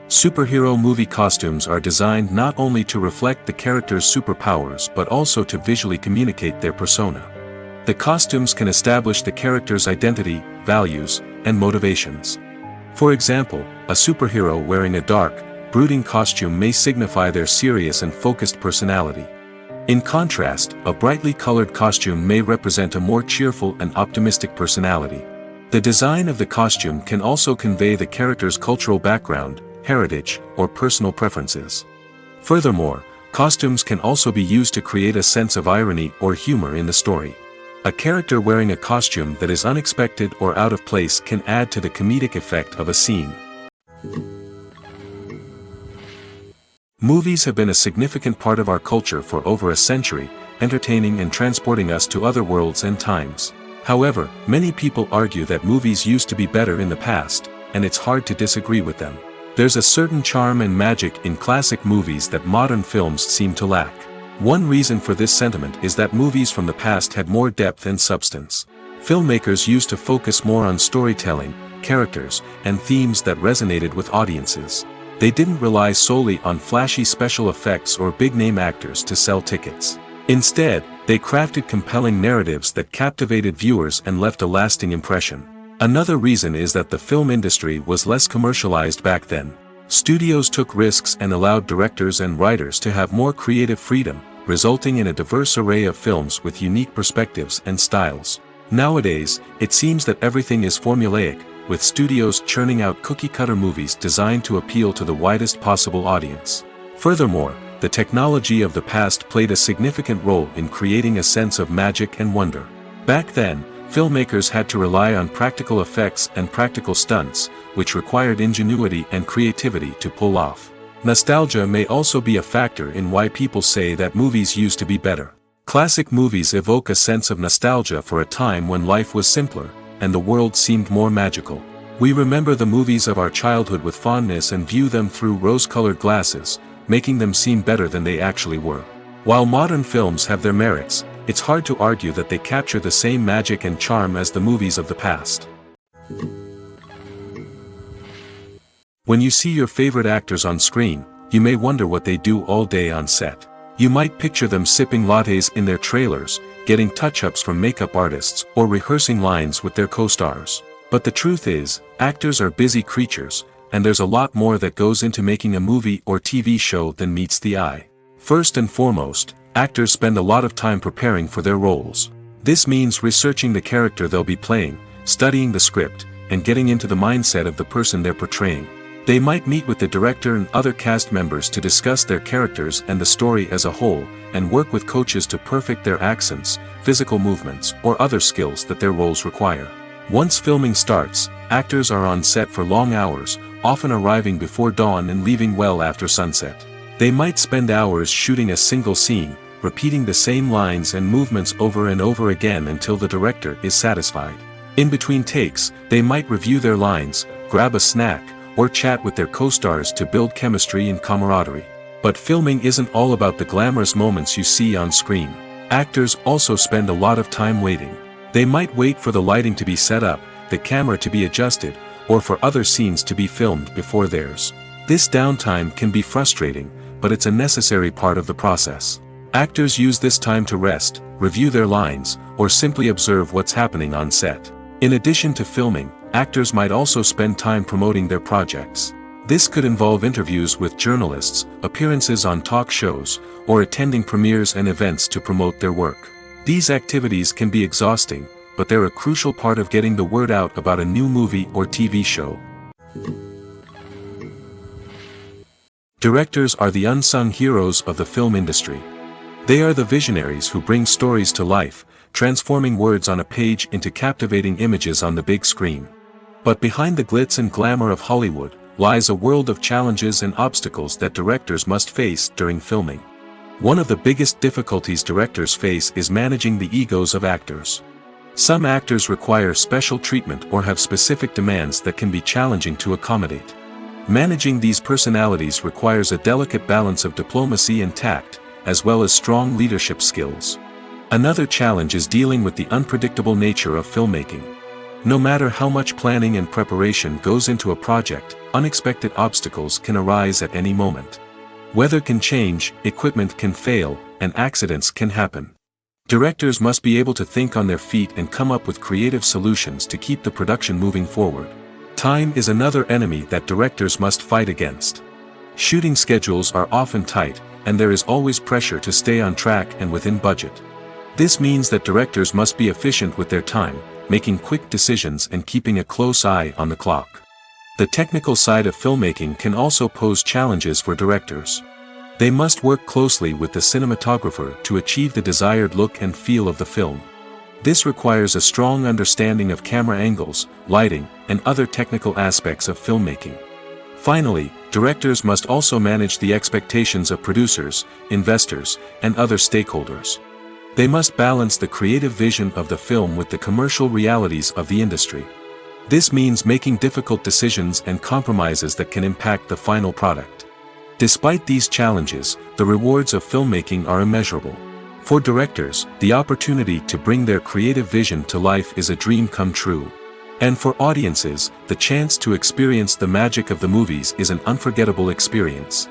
Superhero movie costumes are designed not only to reflect the character's superpowers but also to visually communicate their persona. The costumes can establish the character's identity, values, and motivations. For example, a superhero wearing a dark, brooding costume may signify their serious and focused personality. In contrast, a brightly colored costume may represent a more cheerful and optimistic personality. The design of the costume can also convey the character's cultural background, heritage, or personal preferences. Furthermore, costumes can also be used to create a sense of irony or humor in the story. A character wearing a costume that is unexpected or out of place can add to the comedic effect of a scene. Movies have been a significant part of our culture for over a century, entertaining and transporting us to other worlds and times. However, many people argue that movies used to be better in the past, and it's hard to disagree with them. There's a certain charm and magic in classic movies that modern films seem to lack. One reason for this sentiment is that movies from the past had more depth and substance. Filmmakers used to focus more on storytelling, characters, and themes that resonated with audiences. They didn't rely solely on flashy special effects or big-name actors to sell tickets. Instead, they crafted compelling narratives that captivated viewers and left a lasting impression. Another reason is that the film industry was less commercialized back then. Studios took risks and allowed directors and writers to have more creative freedom, resulting in a diverse array of films with unique perspectives and styles. Nowadays, it seems that everything is formulaic, with studios churning out cookie-cutter movies designed to appeal to the widest possible audience. Furthermore, the technology of the past played a significant role in creating a sense of magic and wonder. Back then, filmmakers had to rely on practical effects and practical stunts, which required ingenuity and creativity to pull off. Nostalgia may also be a factor in why people say that movies used to be better. Classic movies evoke a sense of nostalgia for a time when life was simpler, and the world seemed more magical. We remember the movies of our childhood with fondness and view them through rose-colored glasses, making them seem better than they actually were. While modern films have their merits, it's hard to argue that they capture the same magic and charm as the movies of the past. When you see your favorite actors on screen, you may wonder what they do all day on set. You might picture them sipping lattes in their trailers, getting touch-ups from makeup artists, or rehearsing lines with their co-stars. But the truth is, actors are busy creatures, and there's a lot more that goes into making a movie or TV show than meets the eye. First and foremost, actors spend a lot of time preparing for their roles. This means researching the character they'll be playing, studying the script, and getting into the mindset of the person they're portraying. They might meet with the director and other cast members to discuss their characters and the story as a whole, and work with coaches to perfect their accents, physical movements, or other skills that their roles require. Once filming starts, actors are on set for long hours, often arriving before dawn and leaving well after sunset. They might spend hours shooting a single scene, repeating the same lines and movements over and over again until the director is satisfied. In between takes, they might review their lines, grab a snack, or chat with their co-stars to build chemistry and camaraderie. But filming isn't all about the glamorous moments you see on screen. Actors also spend a lot of time waiting. They might wait for the lighting to be set up, the camera to be adjusted, or for other scenes to be filmed before theirs. This downtime can be frustrating, but it's a necessary part of the process. Actors use this time to rest, review their lines, or simply observe what's happening on set. In addition to filming, actors might also spend time promoting their projects. This could involve interviews with journalists, appearances on talk shows, or attending premieres and events to promote their work. These activities can be exhausting, but they're a crucial part of getting the word out about a new movie or TV show. Directors are the unsung heroes of the film industry. They are the visionaries who bring stories to life, transforming words on a page into captivating images on the big screen. But behind the glitz and glamour of Hollywood, lies a world of challenges and obstacles that directors must face during filming. One of the biggest difficulties directors face is managing the egos of actors. Some actors require special treatment or have specific demands that can be challenging to accommodate. Managing these personalities requires a delicate balance of diplomacy and tact, as well as strong leadership skills. Another challenge is dealing with the unpredictable nature of filmmaking. No matter how much planning and preparation goes into a project, unexpected obstacles can arise at any moment. Weather can change, equipment can fail, and accidents can happen. Directors must be able to think on their feet and come up with creative solutions to keep the production moving forward. Time is another enemy that directors must fight against. Shooting schedules are often tight, and there is always pressure to stay on track and within budget. This means that directors must be efficient with their time, making quick decisions and keeping a close eye on the clock. The technical side of filmmaking can also pose challenges for directors. They must work closely with the cinematographer to achieve the desired look and feel of the film. This requires a strong understanding of camera angles, lighting, and other technical aspects of filmmaking. Finally, directors must also manage the expectations of producers, investors, and other stakeholders. They must balance the creative vision of the film with the commercial realities of the industry. This means making difficult decisions and compromises that can impact the final product. Despite these challenges, the rewards of filmmaking are immeasurable. For directors, the opportunity to bring their creative vision to life is a dream come true. And for audiences, the chance to experience the magic of the movies is an unforgettable experience.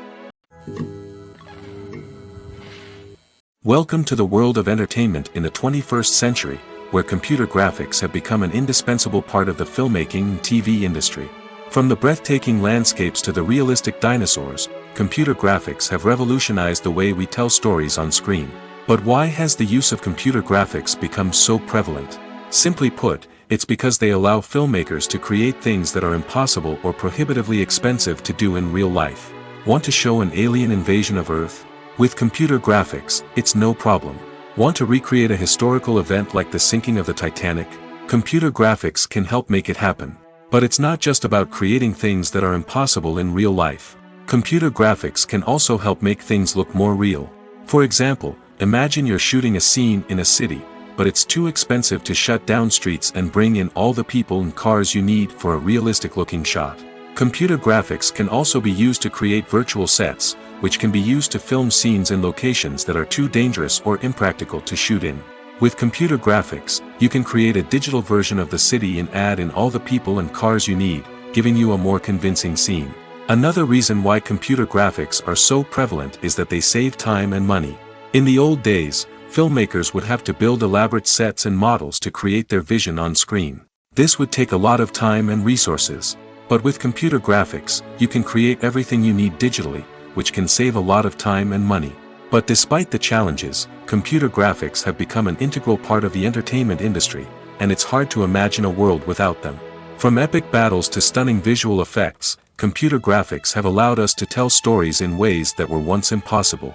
Welcome to the world of entertainment in the 21st century, where computer graphics have become an indispensable part of the filmmaking and TV industry. From the breathtaking landscapes to the realistic dinosaurs, computer graphics have revolutionized the way we tell stories on screen. But why has the use of computer graphics become so prevalent? Simply put, it's because they allow filmmakers to create things that are impossible or prohibitively expensive to do in real life. Want to show an alien invasion of Earth? With computer graphics, it's no problem. Want to recreate a historical event like the sinking of the Titanic? Computer graphics can help make it happen. But it's not just about creating things that are impossible in real life. Computer graphics can also help make things look more real. For example, imagine you're shooting a scene in a city, but it's too expensive to shut down streets and bring in all the people and cars you need for a realistic-looking shot. Computer graphics can also be used to create virtual sets, which can be used to film scenes in locations that are too dangerous or impractical to shoot in. With computer graphics, you can create a digital version of the city and add in all the people and cars you need, giving you a more convincing scene. Another reason why computer graphics are so prevalent is that they save time and money. In the old days, filmmakers would have to build elaborate sets and models to create their vision on screen. This would take a lot of time and resources. But with computer graphics, you can create everything you need digitally, which can save a lot of time and money. But despite the challenges, computer graphics have become an integral part of the entertainment industry, and it's hard to imagine a world without them. From epic battles to stunning visual effects, computer graphics have allowed us to tell stories in ways that were once impossible.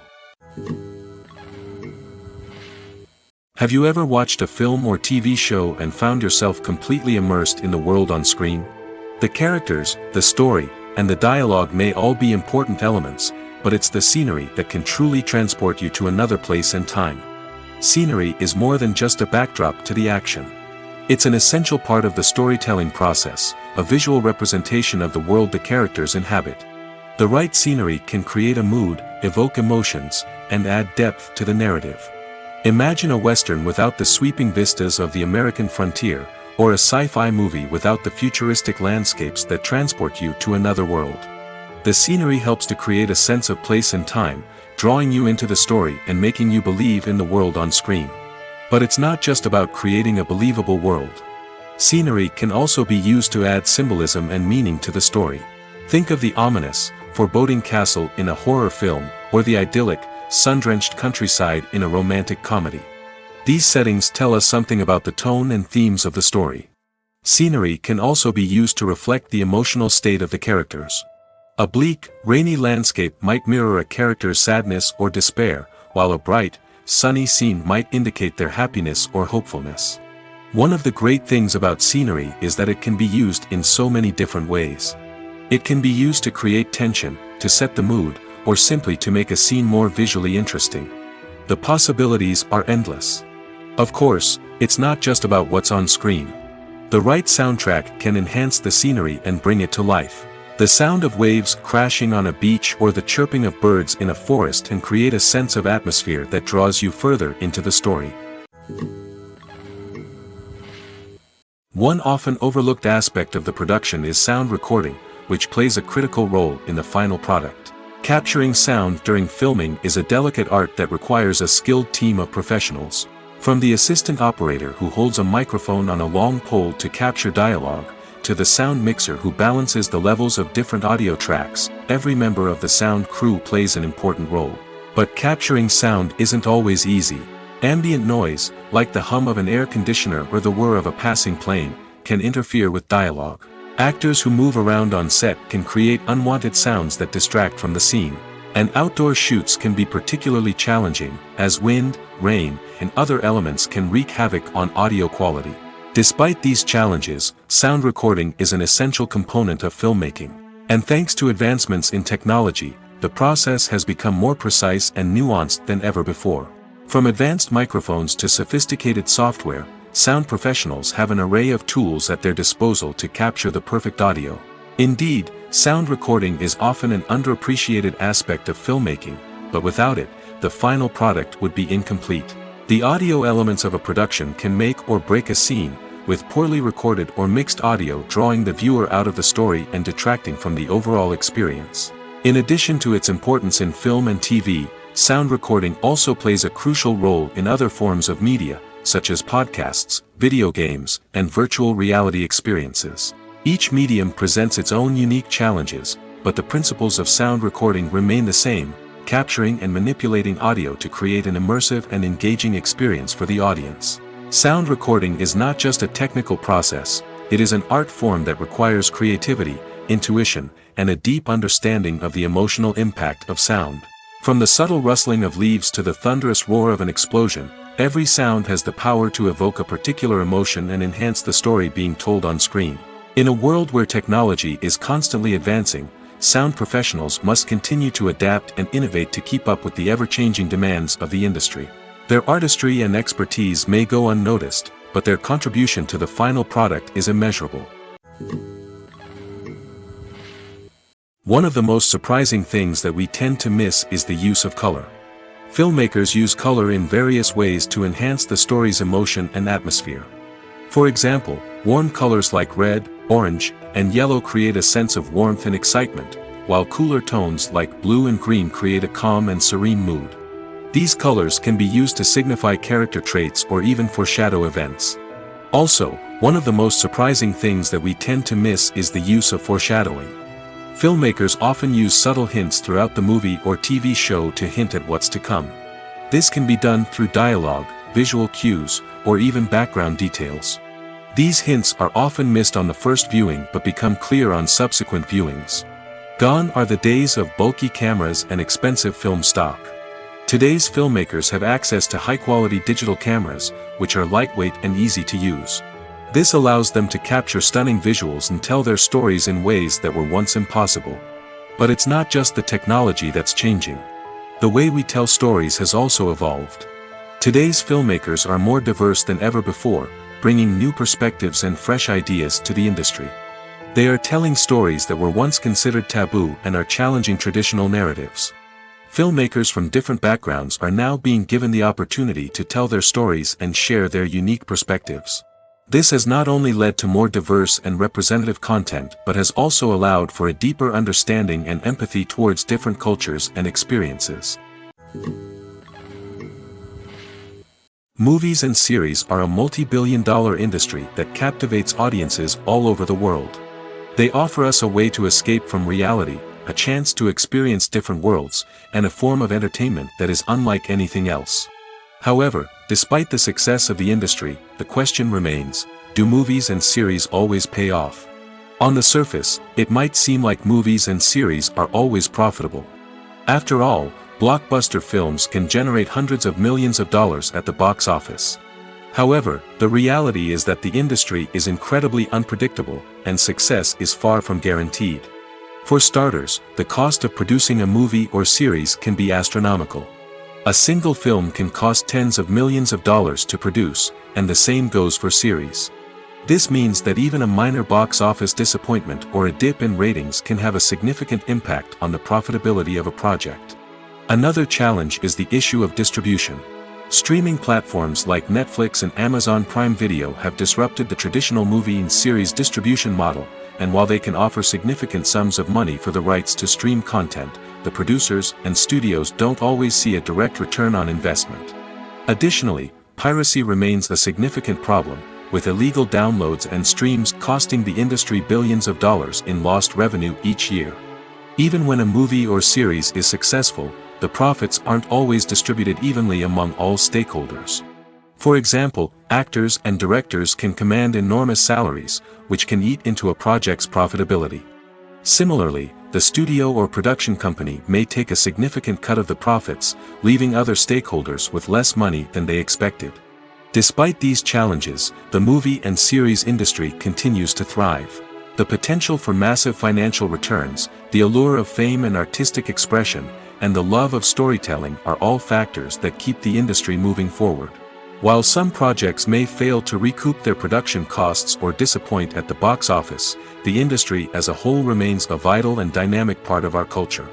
Have you ever watched a film or TV show and found yourself completely immersed in the world on screen? The characters, the story, and the dialogue may all be important elements, but it's the scenery that can truly transport you to another place and time. Scenery is more than just a backdrop to the action. It's an essential part of the storytelling process, a visual representation of the world the characters inhabit. The right scenery can create a mood, evoke emotions, and add depth to the narrative. Imagine a Western without the sweeping vistas of the American frontier, or a sci-fi movie without the futuristic landscapes that transport you to another world. The scenery helps to create a sense of place and time, drawing you into the story and making you believe in the world on screen. But it's not just about creating a believable world. Scenery can also be used to add symbolism and meaning to the story. Think of the ominous, foreboding castle in a horror film, or the idyllic, sun-drenched countryside in a romantic comedy. These settings tell us something about the tone and themes of the story. Scenery can also be used to reflect the emotional state of the characters. A bleak, rainy landscape might mirror a character's sadness or despair, while a bright, sunny scene might indicate their happiness or hopefulness. One of the great things about scenery is that it can be used in so many different ways. It can be used to create tension, to set the mood, or simply to make a scene more visually interesting. The possibilities are endless. Of course, it's not just about what's on screen. The right soundtrack can enhance the scenery and bring it to life. The sound of waves crashing on a beach or the chirping of birds in a forest can create a sense of atmosphere that draws you further into the story. One often overlooked aspect of the production is sound recording, which plays a critical role in the final product. Capturing sound during filming is a delicate art that requires a skilled team of professionals. From the assistant operator who holds a microphone on a long pole to capture dialogue, to the sound mixer who balances the levels of different audio tracks, every member of the sound crew plays an important role. But capturing sound isn't always easy. Ambient noise, like the hum of an air conditioner or the whir of a passing plane, can interfere with dialogue. Actors who move around on set can create unwanted sounds that distract from the scene. And outdoor shoots can be particularly challenging, as wind, rain, and other elements can wreak havoc on audio quality. Despite these challenges, sound recording is an essential component of filmmaking. And thanks to advancements in technology, the process has become more precise and nuanced than ever before. From advanced microphones to sophisticated software, sound professionals have an array of tools at their disposal to capture the perfect audio. Indeed, sound recording is often an underappreciated aspect of filmmaking, but without it, the final product would be incomplete. The audio elements of a production can make or break a scene, with poorly recorded or mixed audio drawing the viewer out of the story and detracting from the overall experience. In addition to its importance in film and TV, sound recording also plays a crucial role in other forms of media, such as podcasts, video games, and virtual reality experiences. Each medium presents its own unique challenges, but the principles of sound recording remain the same, capturing and manipulating audio to create an immersive and engaging experience for the audience. Sound recording is not just a technical process, it is an art form that requires creativity, intuition, and a deep understanding of the emotional impact of sound. From the subtle rustling of leaves to the thunderous roar of an explosion, every sound has the power to evoke a particular emotion and enhance the story being told on screen. In a world where technology is constantly advancing, sound professionals must continue to adapt and innovate to keep up with the ever-changing demands of the industry. Their artistry and expertise may go unnoticed, but their contribution to the final product is immeasurable. One of the most surprising things that we tend to miss is the use of color. Filmmakers use color in various ways to enhance the story's emotion and atmosphere. For example, warm colors like red, orange, and yellow create a sense of warmth and excitement, while cooler tones like blue and green create a calm and serene mood. These colors can be used to signify character traits or even foreshadow events. Also, one of the most surprising things that we tend to miss is the use of foreshadowing. Filmmakers often use subtle hints throughout the movie or TV show to hint at what's to come. This can be done through dialogue, visual cues, or even background details. These hints are often missed on the first viewing but become clear on subsequent viewings. Gone are the days of bulky cameras and expensive film stock. Today's filmmakers have access to high-quality digital cameras, which are lightweight and easy to use. This allows them to capture stunning visuals and tell their stories in ways that were once impossible. But it's not just the technology that's changing. The way we tell stories has also evolved. Today's filmmakers are more diverse than ever before, bringing new perspectives and fresh ideas to the industry. They are telling stories that were once considered taboo and are challenging traditional narratives. Filmmakers from different backgrounds are now being given the opportunity to tell their stories and share their unique perspectives. This has not only led to more diverse and representative content but has also allowed for a deeper understanding and empathy towards different cultures and experiences. Movies and series are a multi-billion-dollar industry that captivates audiences all over the world. They offer us a way to escape from reality, a chance to experience different worlds, and a form of entertainment that is unlike anything else. However, despite the success of the industry, the question remains, do movies and series always pay off? On the surface, it might seem like movies and series are always profitable. After all, blockbuster films can generate hundreds of millions of dollars at the box office. However, the reality is that the industry is incredibly unpredictable, and success is far from guaranteed. For starters, the cost of producing a movie or series can be astronomical. A single film can cost tens of millions of dollars to produce, and the same goes for series. This means that even a minor box office disappointment or a dip in ratings can have a significant impact on the profitability of a project. Another challenge is the issue of distribution. Streaming platforms like Netflix and Amazon Prime Video have disrupted the traditional movie and series distribution model, and while they can offer significant sums of money for the rights to stream content, the producers and studios don't always see a direct return on investment. Additionally, piracy remains a significant problem, with illegal downloads and streams costing the industry billions of dollars in lost revenue each year. Even when a movie or series is successful, the profits aren't always distributed evenly among all stakeholders. For example, actors and directors can command enormous salaries, which can eat into a project's profitability. Similarly, the studio or production company may take a significant cut of the profits, leaving other stakeholders with less money than they expected. Despite these challenges, the movie and series industry continues to thrive. The potential for massive financial returns, the allure of fame and artistic expression, and the love of storytelling are all factors that keep the industry moving forward. While some projects may fail to recoup their production costs or disappoint at the box office, the industry as a whole remains a vital and dynamic part of our culture.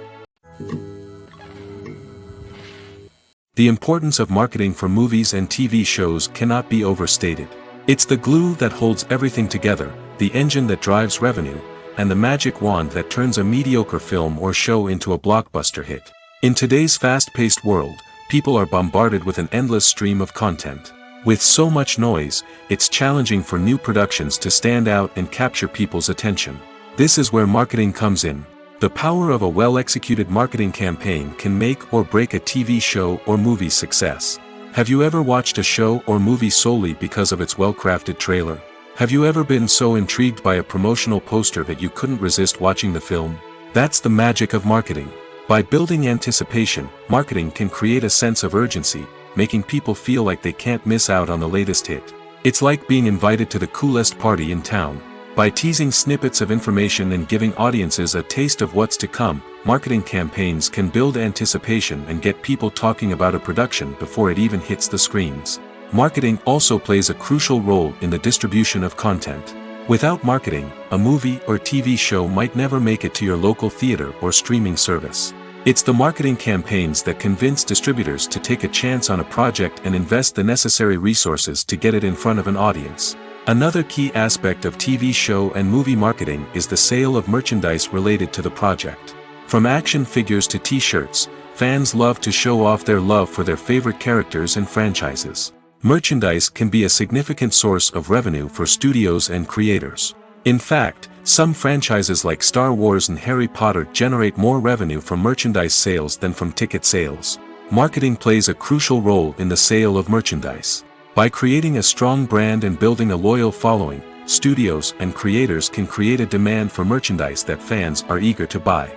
The importance of marketing for movies and TV shows cannot be overstated. It's the glue that holds everything together, the engine that drives revenue, and the magic wand that turns a mediocre film or show into a blockbuster hit. In today's fast-paced world, people are bombarded with an endless stream of content. With so much noise, it's challenging for new productions to stand out and capture people's attention. This is where marketing comes in. The power of a well-executed marketing campaign can make or break a TV show or movie's success. Have you ever watched a show or movie solely because of its well-crafted trailer? Have you ever been so intrigued by a promotional poster that you couldn't resist watching the film? That's the magic of marketing. By building anticipation, marketing can create a sense of urgency, making people feel like they can't miss out on the latest hit. It's like being invited to the coolest party in town. By teasing snippets of information and giving audiences a taste of what's to come, marketing campaigns can build anticipation and get people talking about a production before it even hits the screens. Marketing also plays a crucial role in the distribution of content. Without marketing, a movie or TV show might never make it to your local theater or streaming service. It's the marketing campaigns that convince distributors to take a chance on a project and invest the necessary resources to get it in front of an audience. Another key aspect of TV show and movie marketing is the sale of merchandise related to the project. From action figures to t-shirts, fans love to show off their love for their favorite characters and franchises. Merchandise can be a significant source of revenue for studios and creators. In fact, some franchises like Star Wars and Harry Potter generate more revenue from merchandise sales than from ticket sales. Marketing plays a crucial role in the sale of merchandise. By creating a strong brand and building a loyal following, studios and creators can create a demand for merchandise that fans are eager to buy.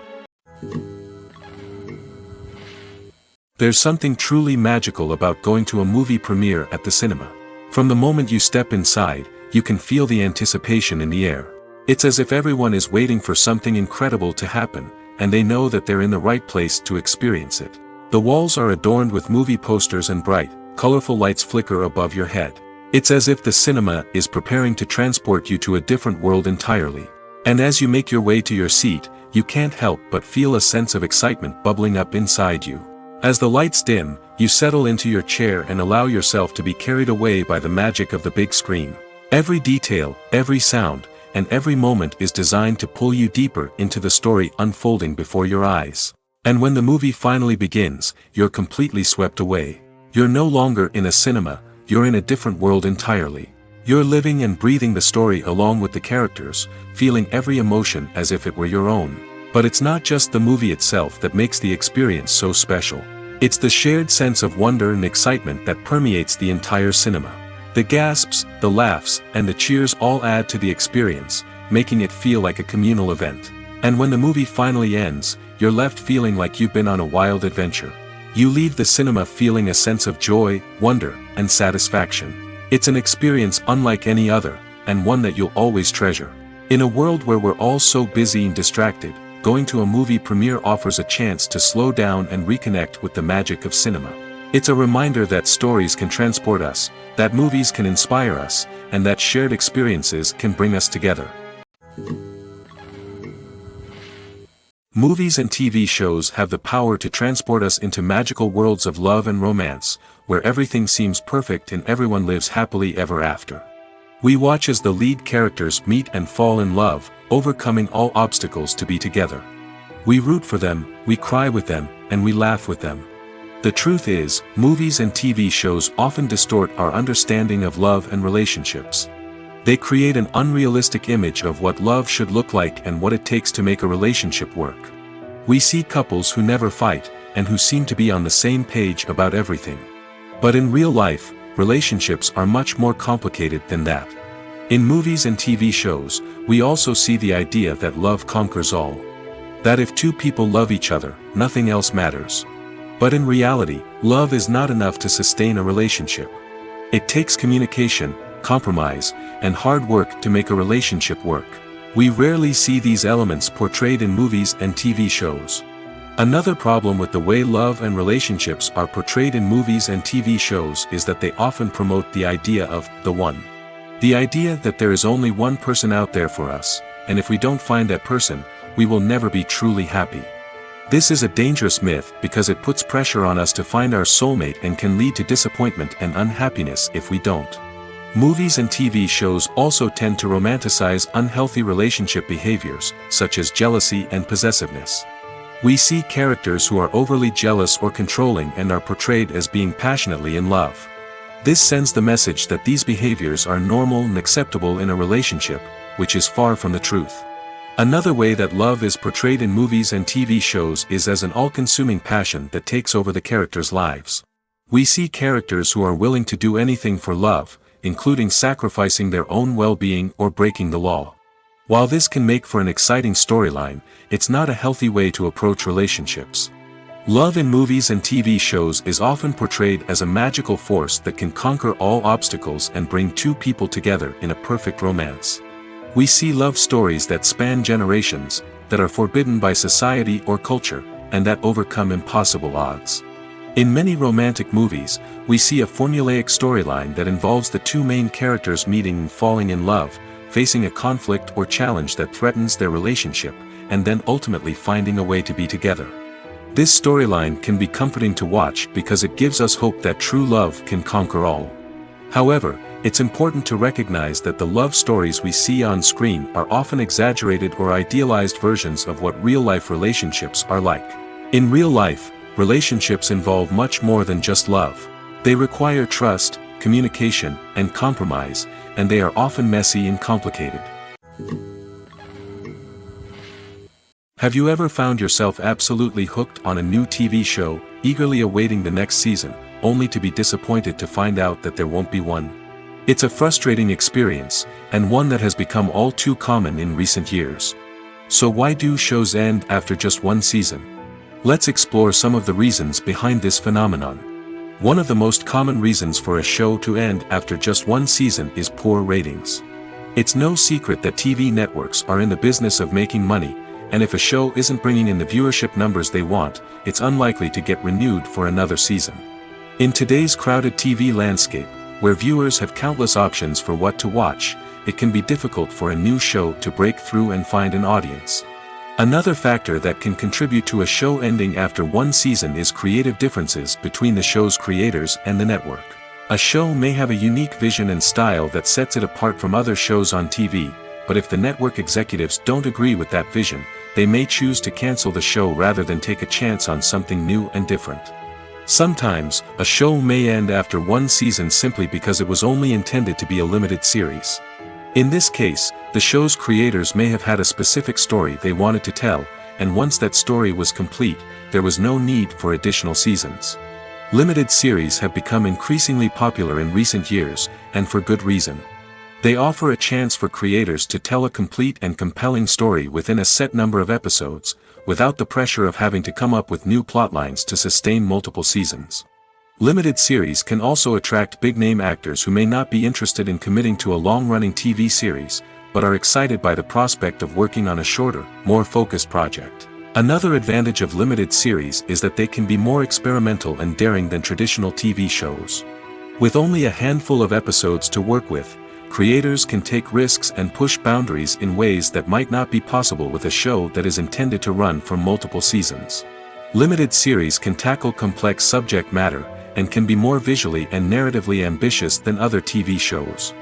There's something truly magical about going to a movie premiere at the cinema. From the moment you step inside, you can feel the anticipation in the air. It's as if everyone is waiting for something incredible to happen, and they know that they're in the right place to experience it. The walls are adorned with movie posters and bright, colorful lights flicker above your head. It's as if the cinema is preparing to transport you to a different world entirely. And as you make your way to your seat, you can't help but feel a sense of excitement bubbling up inside you. As the lights dim, you settle into your chair and allow yourself to be carried away by the magic of the big screen. Every detail, every sound, and every moment is designed to pull you deeper into the story unfolding before your eyes. And when the movie finally begins, you're completely swept away. You're no longer in a cinema, you're in a different world entirely. You're living and breathing the story along with the characters, feeling every emotion as if it were your own. But it's not just the movie itself that makes the experience so special. It's the shared sense of wonder and excitement that permeates the entire cinema. The gasps, the laughs, and the cheers all add to the experience, making it feel like a communal event. And when the movie finally ends, you're left feeling like you've been on a wild adventure. You leave the cinema feeling a sense of joy, wonder, and satisfaction. It's an experience unlike any other, and one that you'll always treasure. In a world where we're all so busy and distracted, going to a movie premiere offers a chance to slow down and reconnect with the magic of cinema. It's a reminder that stories can transport us, that movies can inspire us, and that shared experiences can bring us together. Movies and TV shows have the power to transport us into magical worlds of love and romance, where everything seems perfect and everyone lives happily ever after. We watch as the lead characters meet and fall in love, overcoming all obstacles to be together. We root for them, we cry with them, and we laugh with them. The truth is, movies and TV shows often distort our understanding of love and relationships. They create an unrealistic image of what love should look like and what it takes to make a relationship work. We see couples who never fight, and who seem to be on the same page about everything. But in real life, relationships are much more complicated than that. In movies and TV shows, we also see the idea that love conquers all. That if two people love each other, nothing else matters. But in reality, love is not enough to sustain a relationship. It takes communication, compromise, and hard work to make a relationship work. We rarely see these elements portrayed in movies and TV shows. Another problem with the way love and relationships are portrayed in movies and TV shows is that they often promote the idea of the one. The idea that there is only one person out there for us, and if we don't find that person, we will never be truly happy. This is a dangerous myth because it puts pressure on us to find our soulmate and can lead to disappointment and unhappiness if we don't. Movies and TV shows also tend to romanticize unhealthy relationship behaviors, such as jealousy and possessiveness. We see characters who are overly jealous or controlling and are portrayed as being passionately in love. This sends the message that these behaviors are normal and acceptable in a relationship, which is far from the truth. Another way that love is portrayed in movies and TV shows is as an all-consuming passion that takes over the characters' lives. We see characters who are willing to do anything for love, including sacrificing their own well-being or breaking the law. While this can make for an exciting storyline, it's not a healthy way to approach relationships. Love in movies and TV shows is often portrayed as a magical force that can conquer all obstacles and bring two people together in a perfect romance. We see love stories that span generations, that are forbidden by society or culture, and that overcome impossible odds. In many romantic movies, we see a formulaic storyline that involves the two main characters meeting and falling in love, facing a conflict or challenge that threatens their relationship, and then ultimately finding a way to be together. This storyline can be comforting to watch because it gives us hope that true love can conquer all. However, it's important to recognize that the love stories we see on screen are often exaggerated or idealized versions of what real-life relationships are like. In real life, relationships involve much more than just love. They require trust, communication, and compromise, and they are often messy and complicated. Have you ever found yourself absolutely hooked on a new TV show, eagerly awaiting the next season, only to be disappointed to find out that there won't be one? It's a frustrating experience, and one that has become all too common in recent years. So why do shows end after just one season? Let's explore some of the reasons behind this phenomenon. One of the most common reasons for a show to end after just one season is poor ratings. It's no secret that TV networks are in the business of making money, and if a show isn't bringing in the viewership numbers they want, it's unlikely to get renewed for another season. In today's crowded TV landscape, where viewers have countless options for what to watch, it can be difficult for a new show to break through and find an audience. Another factor that can contribute to a show ending after one season is creative differences between the show's creators and the network. A show may have a unique vision and style that sets it apart from other shows on TV, but if the network executives don't agree with that vision, they may choose to cancel the show rather than take a chance on something new and different. Sometimes, a show may end after one season simply because it was only intended to be a limited series. In this case, the show's creators may have had a specific story they wanted to tell, and once that story was complete, there was no need for additional seasons. Limited series have become increasingly popular in recent years, and for good reason. They offer a chance for creators to tell a complete and compelling story within a set number of episodes, without the pressure of having to come up with new plotlines to sustain multiple seasons. Limited series can also attract big-name actors who may not be interested in committing to a long-running TV series, but are excited by the prospect of working on a shorter, more focused project. Another advantage of limited series is that they can be more experimental and daring than traditional TV shows. With only a handful of episodes to work with, creators can take risks and push boundaries in ways that might not be possible with a show that is intended to run for multiple seasons. Limited series can tackle complex subject matter, and can be more visually and narratively ambitious than other TV shows.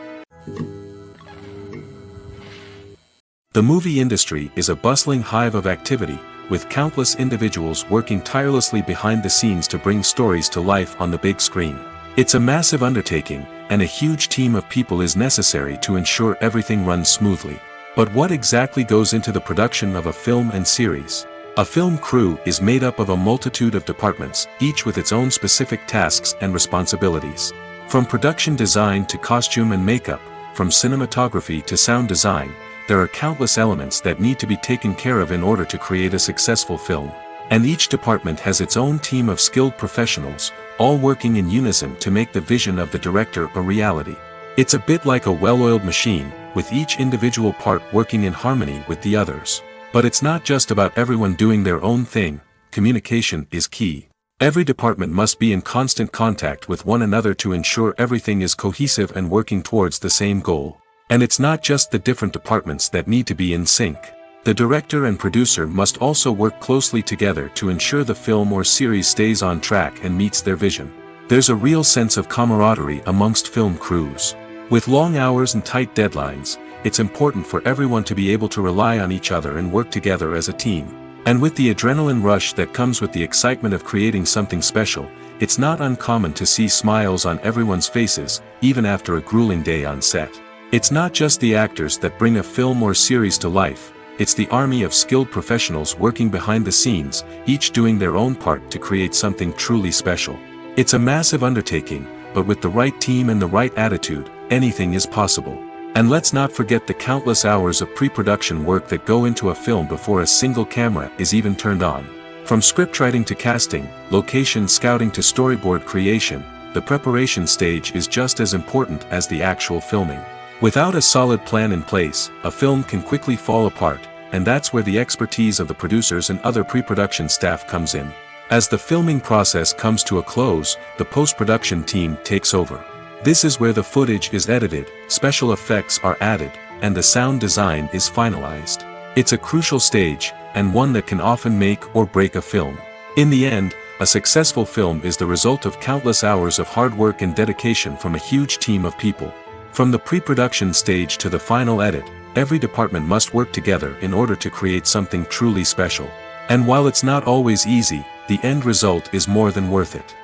The movie industry is a bustling hive of activity, with countless individuals working tirelessly behind the scenes to bring stories to life on the big screen. It's a massive undertaking, and a huge team of people is necessary to ensure everything runs smoothly. But what exactly goes into the production of a film and series? A film crew is made up of a multitude of departments, each with its own specific tasks and responsibilities. From production design to costume and makeup, from cinematography to sound design, there are countless elements that need to be taken care of in order to create a successful film. And each department has its own team of skilled professionals, all working in unison to make the vision of the director a reality. It's a bit like a well-oiled machine, with each individual part working in harmony with the others. But it's not just about everyone doing their own thing. Communication is key. Every department must be in constant contact with one another to ensure everything is cohesive and working towards the same goal. And it's not just the different departments that need to be in sync. The director and producer must also work closely together to ensure the film or series stays on track and meets their vision. There's a real sense of camaraderie amongst film crews. With long hours and tight deadlines, it's important for everyone to be able to rely on each other and work together as a team. And with the adrenaline rush that comes with the excitement of creating something special, it's not uncommon to see smiles on everyone's faces, even after a grueling day on set. It's not just the actors that bring a film or series to life, it's the army of skilled professionals working behind the scenes, each doing their own part to create something truly special. It's a massive undertaking, but with the right team and the right attitude, anything is possible. And let's not forget the countless hours of pre-production work that go into a film before a single camera is even turned on. From scriptwriting to casting, location scouting to storyboard creation, the preparation stage is just as important as the actual filming. Without a solid plan in place, a film can quickly fall apart, and that's where the expertise of the producers and other pre-production staff comes in. As the filming process comes to a close, the post-production team takes over. This is where the footage is edited, special effects are added, and the sound design is finalized. It's a crucial stage, and one that can often make or break a film. In the end, a successful film is the result of countless hours of hard work and dedication from a huge team of people. From the pre-production stage to the final edit, every department must work together in order to create something truly special. And while it's not always easy, the end result is more than worth it.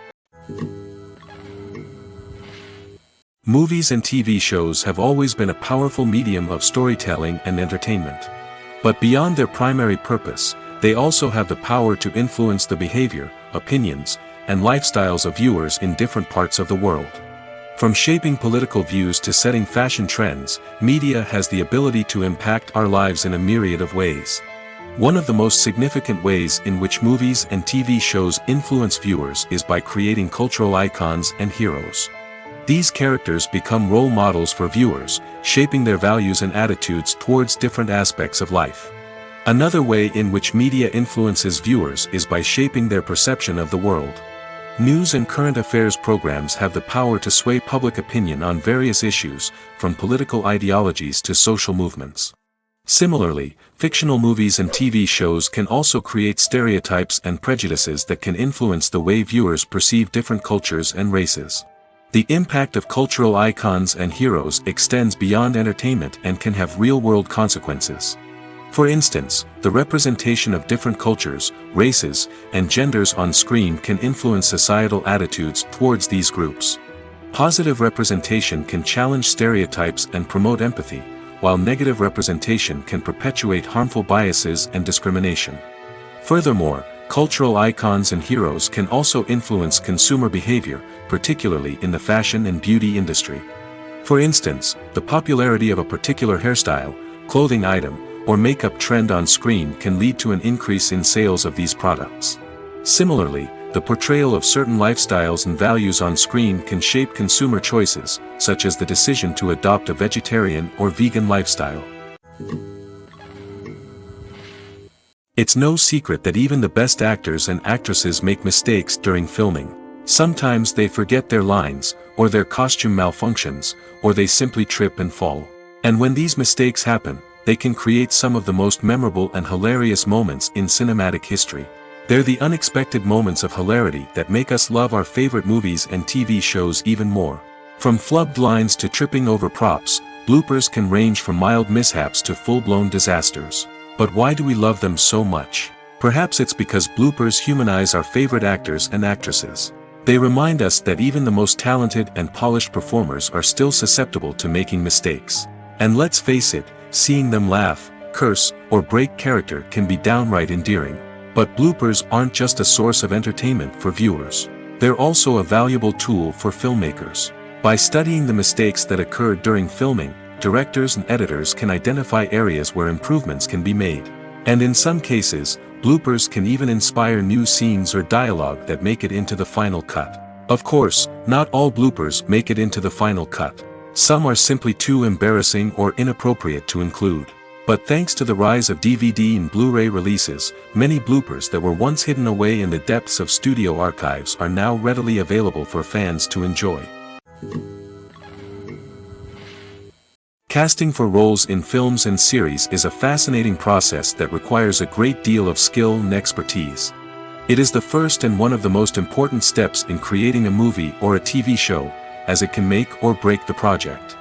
Movies and TV shows have always been a powerful medium of storytelling and entertainment. But beyond their primary purpose, they also have the power to influence the behavior, opinions, and lifestyles of viewers in different parts of the world. From shaping political views to setting fashion trends, media has the ability to impact our lives in a myriad of ways. One of the most significant ways in which movies and TV shows influence viewers is by creating cultural icons and heroes. These characters become role models for viewers, shaping their values and attitudes towards different aspects of life. Another way in which media influences viewers is by shaping their perception of the world. News and current affairs programs have the power to sway public opinion on various issues, from political ideologies to social movements. Similarly, fictional movies and TV shows can also create stereotypes and prejudices that can influence the way viewers perceive different cultures and races. The impact of cultural icons and heroes extends beyond entertainment and can have real-world consequences. For instance, the representation of different cultures, races, and genders on screen can influence societal attitudes towards these groups. Positive representation can challenge stereotypes and promote empathy, while negative representation can perpetuate harmful biases and discrimination. Furthermore, cultural icons and heroes can also influence consumer behavior, particularly in the fashion and beauty industry. For instance, the popularity of a particular hairstyle, clothing item, or makeup trend on screen can lead to an increase in sales of these products. Similarly, the portrayal of certain lifestyles and values on screen can shape consumer choices, such as the decision to adopt a vegetarian or vegan lifestyle. It's no secret that even the best actors and actresses make mistakes during filming. Sometimes they forget their lines, or their costume malfunctions, or they simply trip and fall. And when these mistakes happen, they can create some of the most memorable and hilarious moments in cinematic history. They're the unexpected moments of hilarity that make us love our favorite movies and TV shows even more. From flubbed lines to tripping over props, bloopers can range from mild mishaps to full-blown disasters. But why do we love them so much? Perhaps it's because bloopers humanize our favorite actors and actresses. They remind us that even the most talented and polished performers are still susceptible to making mistakes. And let's face it, seeing them laugh, curse, or break character can be downright endearing. But bloopers aren't just a source of entertainment for viewers. They're also a valuable tool for filmmakers. By studying the mistakes that occurred during filming, directors and editors can identify areas where improvements can be made. And in some cases, bloopers can even inspire new scenes or dialogue that make it into the final cut. Of course, not all bloopers make it into the final cut. Some are simply too embarrassing or inappropriate to include. But thanks to the rise of DVD and Blu-ray releases, many bloopers that were once hidden away in the depths of studio archives are now readily available for fans to enjoy. Casting for roles in films and series is a fascinating process that requires a great deal of skill and expertise. It is the first and one of the most important steps in creating a movie or a TV show, as it can make or break the project.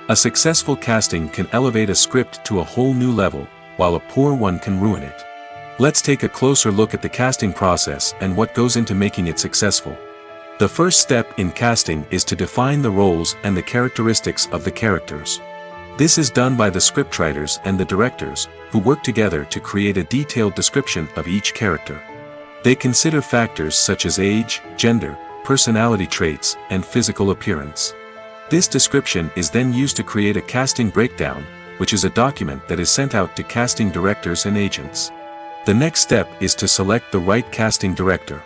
A successful casting can elevate a script to a whole new level, while a poor one can ruin it. Let's take a closer look at the casting process and what goes into making it successful. The first step in casting is to define the roles and the characteristics of the characters. This is done by the scriptwriters and the directors, who work together to create a detailed description of each character. They consider factors such as age, gender, personality traits, and physical appearance. This description is then used to create a casting breakdown, which is a document that is sent out to casting directors and agents. The next step is to select the right casting director.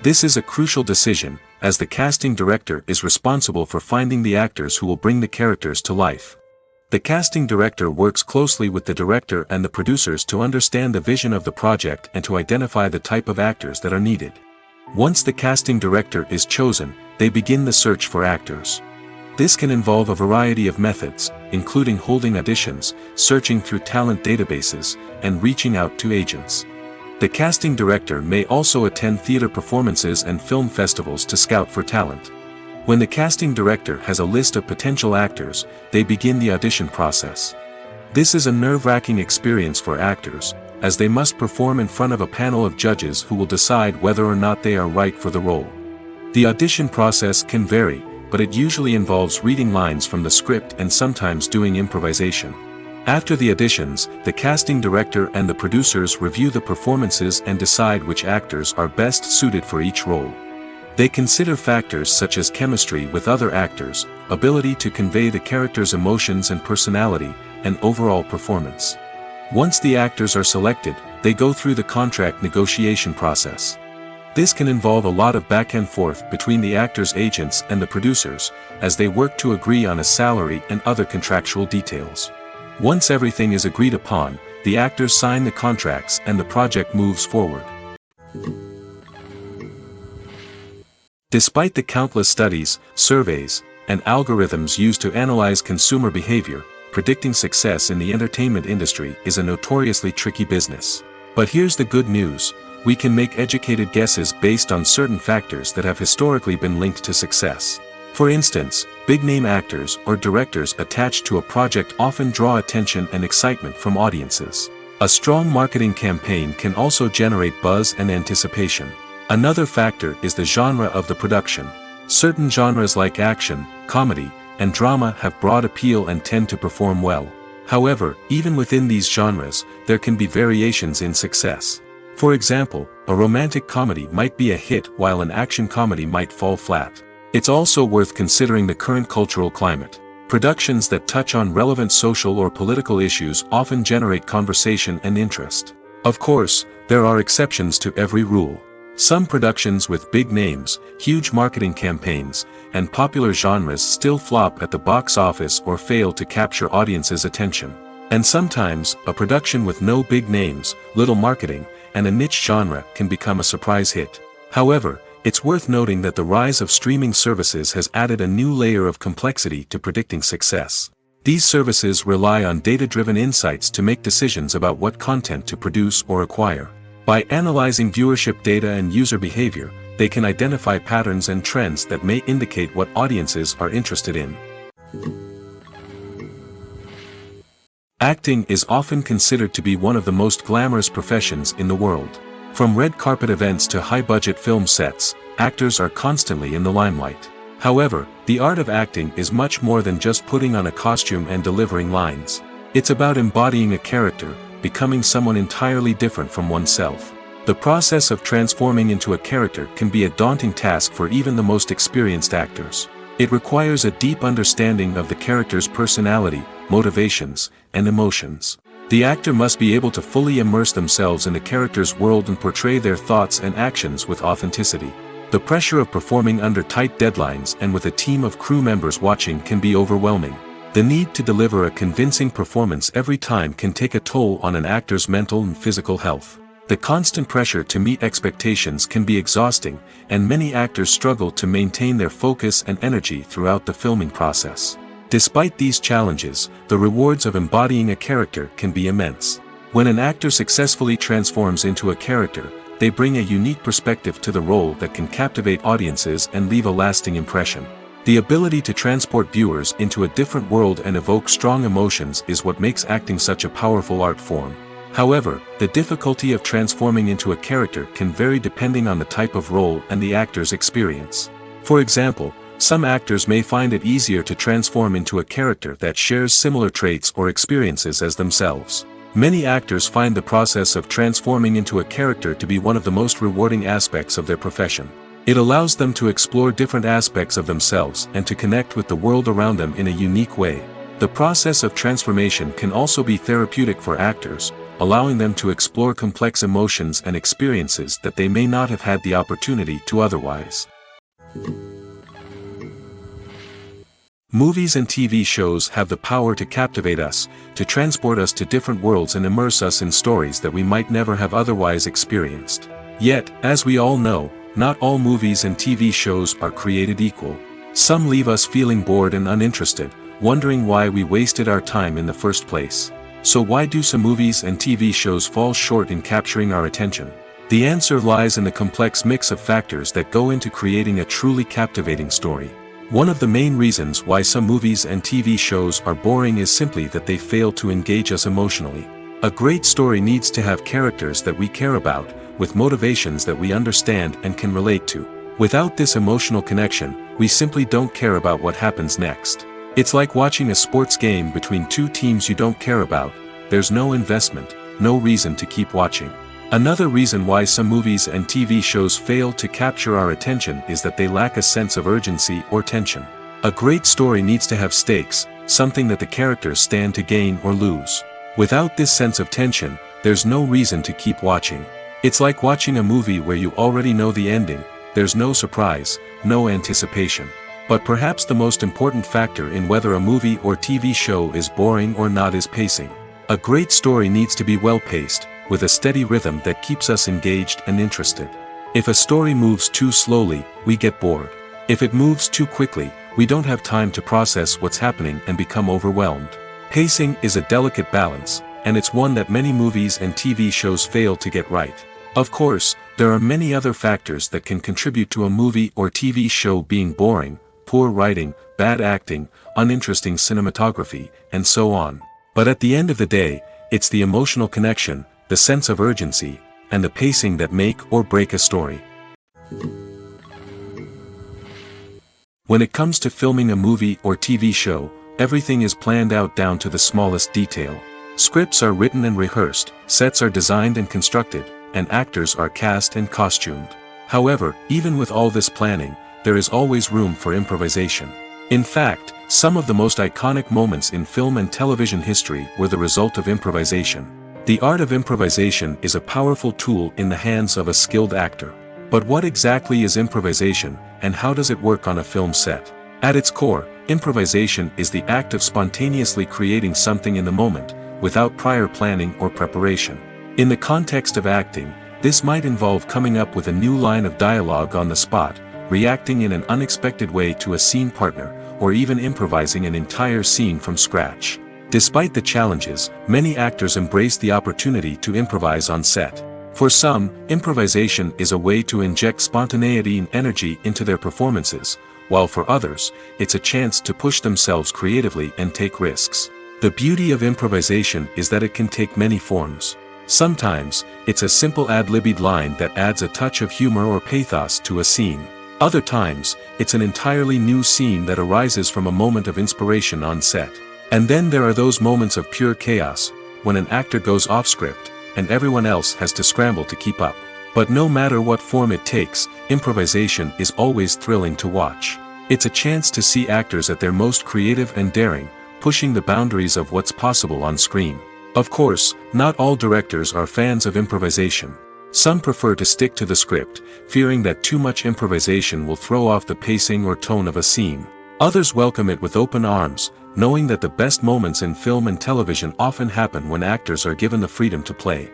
This is a crucial decision, as the casting director is responsible for finding the actors who will bring the characters to life. The casting director works closely with the director and the producers to understand the vision of the project and to identify the type of actors that are needed. Once the casting director is chosen, they begin the search for actors. This can involve a variety of methods, including holding auditions, searching through talent databases, and reaching out to agents. The casting director may also attend theater performances and film festivals to scout for talent. When the casting director has a list of potential actors, they begin the audition process. This is a nerve-wracking experience for actors, as they must perform in front of a panel of judges who will decide whether or not they are right for the role. The audition process can vary, but it usually involves reading lines from the script and sometimes doing improvisation. After the auditions, the casting director and the producers review the performances and decide which actors are best suited for each role. They consider factors such as chemistry with other actors, ability to convey the character's emotions and personality, and overall performance. Once the actors are selected, they go through the contract negotiation process. This can involve a lot of back and forth between the actors' agents and the producers, as they work to agree on a salary and other contractual details. Once everything is agreed upon, the actors sign the contracts and the project moves forward. Despite the countless studies, surveys, and algorithms used to analyze consumer behavior, predicting success in the entertainment industry is a notoriously tricky business. But here's the good news: we can make educated guesses based on certain factors that have historically been linked to success. For instance, big-name actors or directors attached to a project often draw attention and excitement from audiences. A strong marketing campaign can also generate buzz and anticipation. Another factor is the genre of the production. Certain genres like action, comedy, and drama have broad appeal and tend to perform well. However, even within these genres, there can be variations in success. For example, a romantic comedy might be a hit while an action comedy might fall flat. It's also worth considering the current cultural climate. Productions that touch on relevant social or political issues often generate conversation and interest. Of course, there are exceptions to every rule. Some productions with big names, huge marketing campaigns, and popular genres still flop at the box office or fail to capture audiences' attention. And sometimes, a production with no big names, little marketing, and a niche genre can become a surprise hit. However, it's worth noting that the rise of streaming services has added a new layer of complexity to predicting success. These services rely on data-driven insights to make decisions about what content to produce or acquire. By analyzing viewership data and user behavior, they can identify patterns and trends that may indicate what audiences are interested in. Acting is often considered to be one of the most glamorous professions in the world. From red carpet events to high-budget film sets, actors are constantly in the limelight. However, the art of acting is much more than just putting on a costume and delivering lines. It's about embodying a character, becoming someone entirely different from oneself. The process of transforming into a character can be a daunting task for even the most experienced actors. It requires a deep understanding of the character's personality, motivations, and emotions. The actor must be able to fully immerse themselves in the character's world and portray their thoughts and actions with authenticity. The pressure of performing under tight deadlines and with a team of crew members watching can be overwhelming. The need to deliver a convincing performance every time can take a toll on an actor's mental and physical health. The constant pressure to meet expectations can be exhausting, and many actors struggle to maintain their focus and energy throughout the filming process. Despite these challenges, the rewards of embodying a character can be immense. When an actor successfully transforms into a character, they bring a unique perspective to the role that can captivate audiences and leave a lasting impression. The ability to transport viewers into a different world and evoke strong emotions is what makes acting such a powerful art form. However, the difficulty of transforming into a character can vary depending on the type of role and the actor's experience. For example, some actors may find it easier to transform into a character that shares similar traits or experiences as themselves. Many actors find the process of transforming into a character to be one of the most rewarding aspects of their profession. It allows them to explore different aspects of themselves and to connect with the world around them in a unique way. The process of transformation can also be therapeutic for actors, allowing them to explore complex emotions and experiences that they may not have had the opportunity to otherwise. Movies and TV shows have the power to captivate us, to transport us to different worlds and immerse us in stories that we might never have otherwise experienced. Yet, as we all know, not all movies and TV shows are created equal. Some leave us feeling bored and uninterested, wondering why we wasted our time in the first place. So why do some movies and TV shows fall short in capturing our attention? The answer lies in the complex mix of factors that go into creating a truly captivating story. One of the main reasons why some movies and TV shows are boring is simply that they fail to engage us emotionally. A great story needs to have characters that we care about, with motivations that we understand and can relate to. Without this emotional connection, we simply don't care about what happens next. It's like watching a sports game between two teams you don't care about. There's no investment, no reason to keep watching. Another reason why some movies and TV shows fail to capture our attention is that they lack a sense of urgency or tension. A great story needs to have stakes, something that the characters stand to gain or lose. Without this sense of tension, there's no reason to keep watching. It's like watching a movie where you already know the ending. There's no surprise, no anticipation. But perhaps the most important factor in whether a movie or TV show is boring or not is pacing. A great story needs to be well-paced, with a steady rhythm that keeps us engaged and interested. If a story moves too slowly, we get bored. If it moves too quickly, we don't have time to process what's happening and become overwhelmed. Pacing is a delicate balance, and it's one that many movies and TV shows fail to get right. Of course, there are many other factors that can contribute to a movie or TV show being boring: poor writing, bad acting, uninteresting cinematography, and so on. But at the end of the day, it's the emotional connection, the sense of urgency, and the pacing that make or break a story. When it comes to filming a movie or TV show, everything is planned out down to the smallest detail. Scripts are written and rehearsed, sets are designed and constructed, and actors are cast and costumed. However, even with all this planning, there is always room for improvisation. In fact, some of the most iconic moments in film and television history were the result of improvisation. The art of improvisation is a powerful tool in the hands of a skilled actor. But what exactly is improvisation, and how does it work on a film set? At its core, improvisation is the act of spontaneously creating something in the moment, without prior planning or preparation. In the context of acting, this might involve coming up with a new line of dialogue on the spot, reacting in an unexpected way to a scene partner, or even improvising an entire scene from scratch. Despite the challenges, many actors embrace the opportunity to improvise on set. For some, improvisation is a way to inject spontaneity and energy into their performances, while for others, it's a chance to push themselves creatively and take risks. The beauty of improvisation is that it can take many forms. Sometimes, it's a simple ad-libbed line that adds a touch of humor or pathos to a scene. Other times, it's an entirely new scene that arises from a moment of inspiration on set. And then there are those moments of pure chaos, when an actor goes off script, and everyone else has to scramble to keep up. But no matter what form it takes, improvisation is always thrilling to watch. It's a chance to see actors at their most creative and daring, pushing the boundaries of what's possible on screen. Of course, not all directors are fans of improvisation. Some prefer to stick to the script, fearing that too much improvisation will throw off the pacing or tone of a scene. Others welcome it with open arms, knowing that the best moments in film and television often happen when actors are given the freedom to play.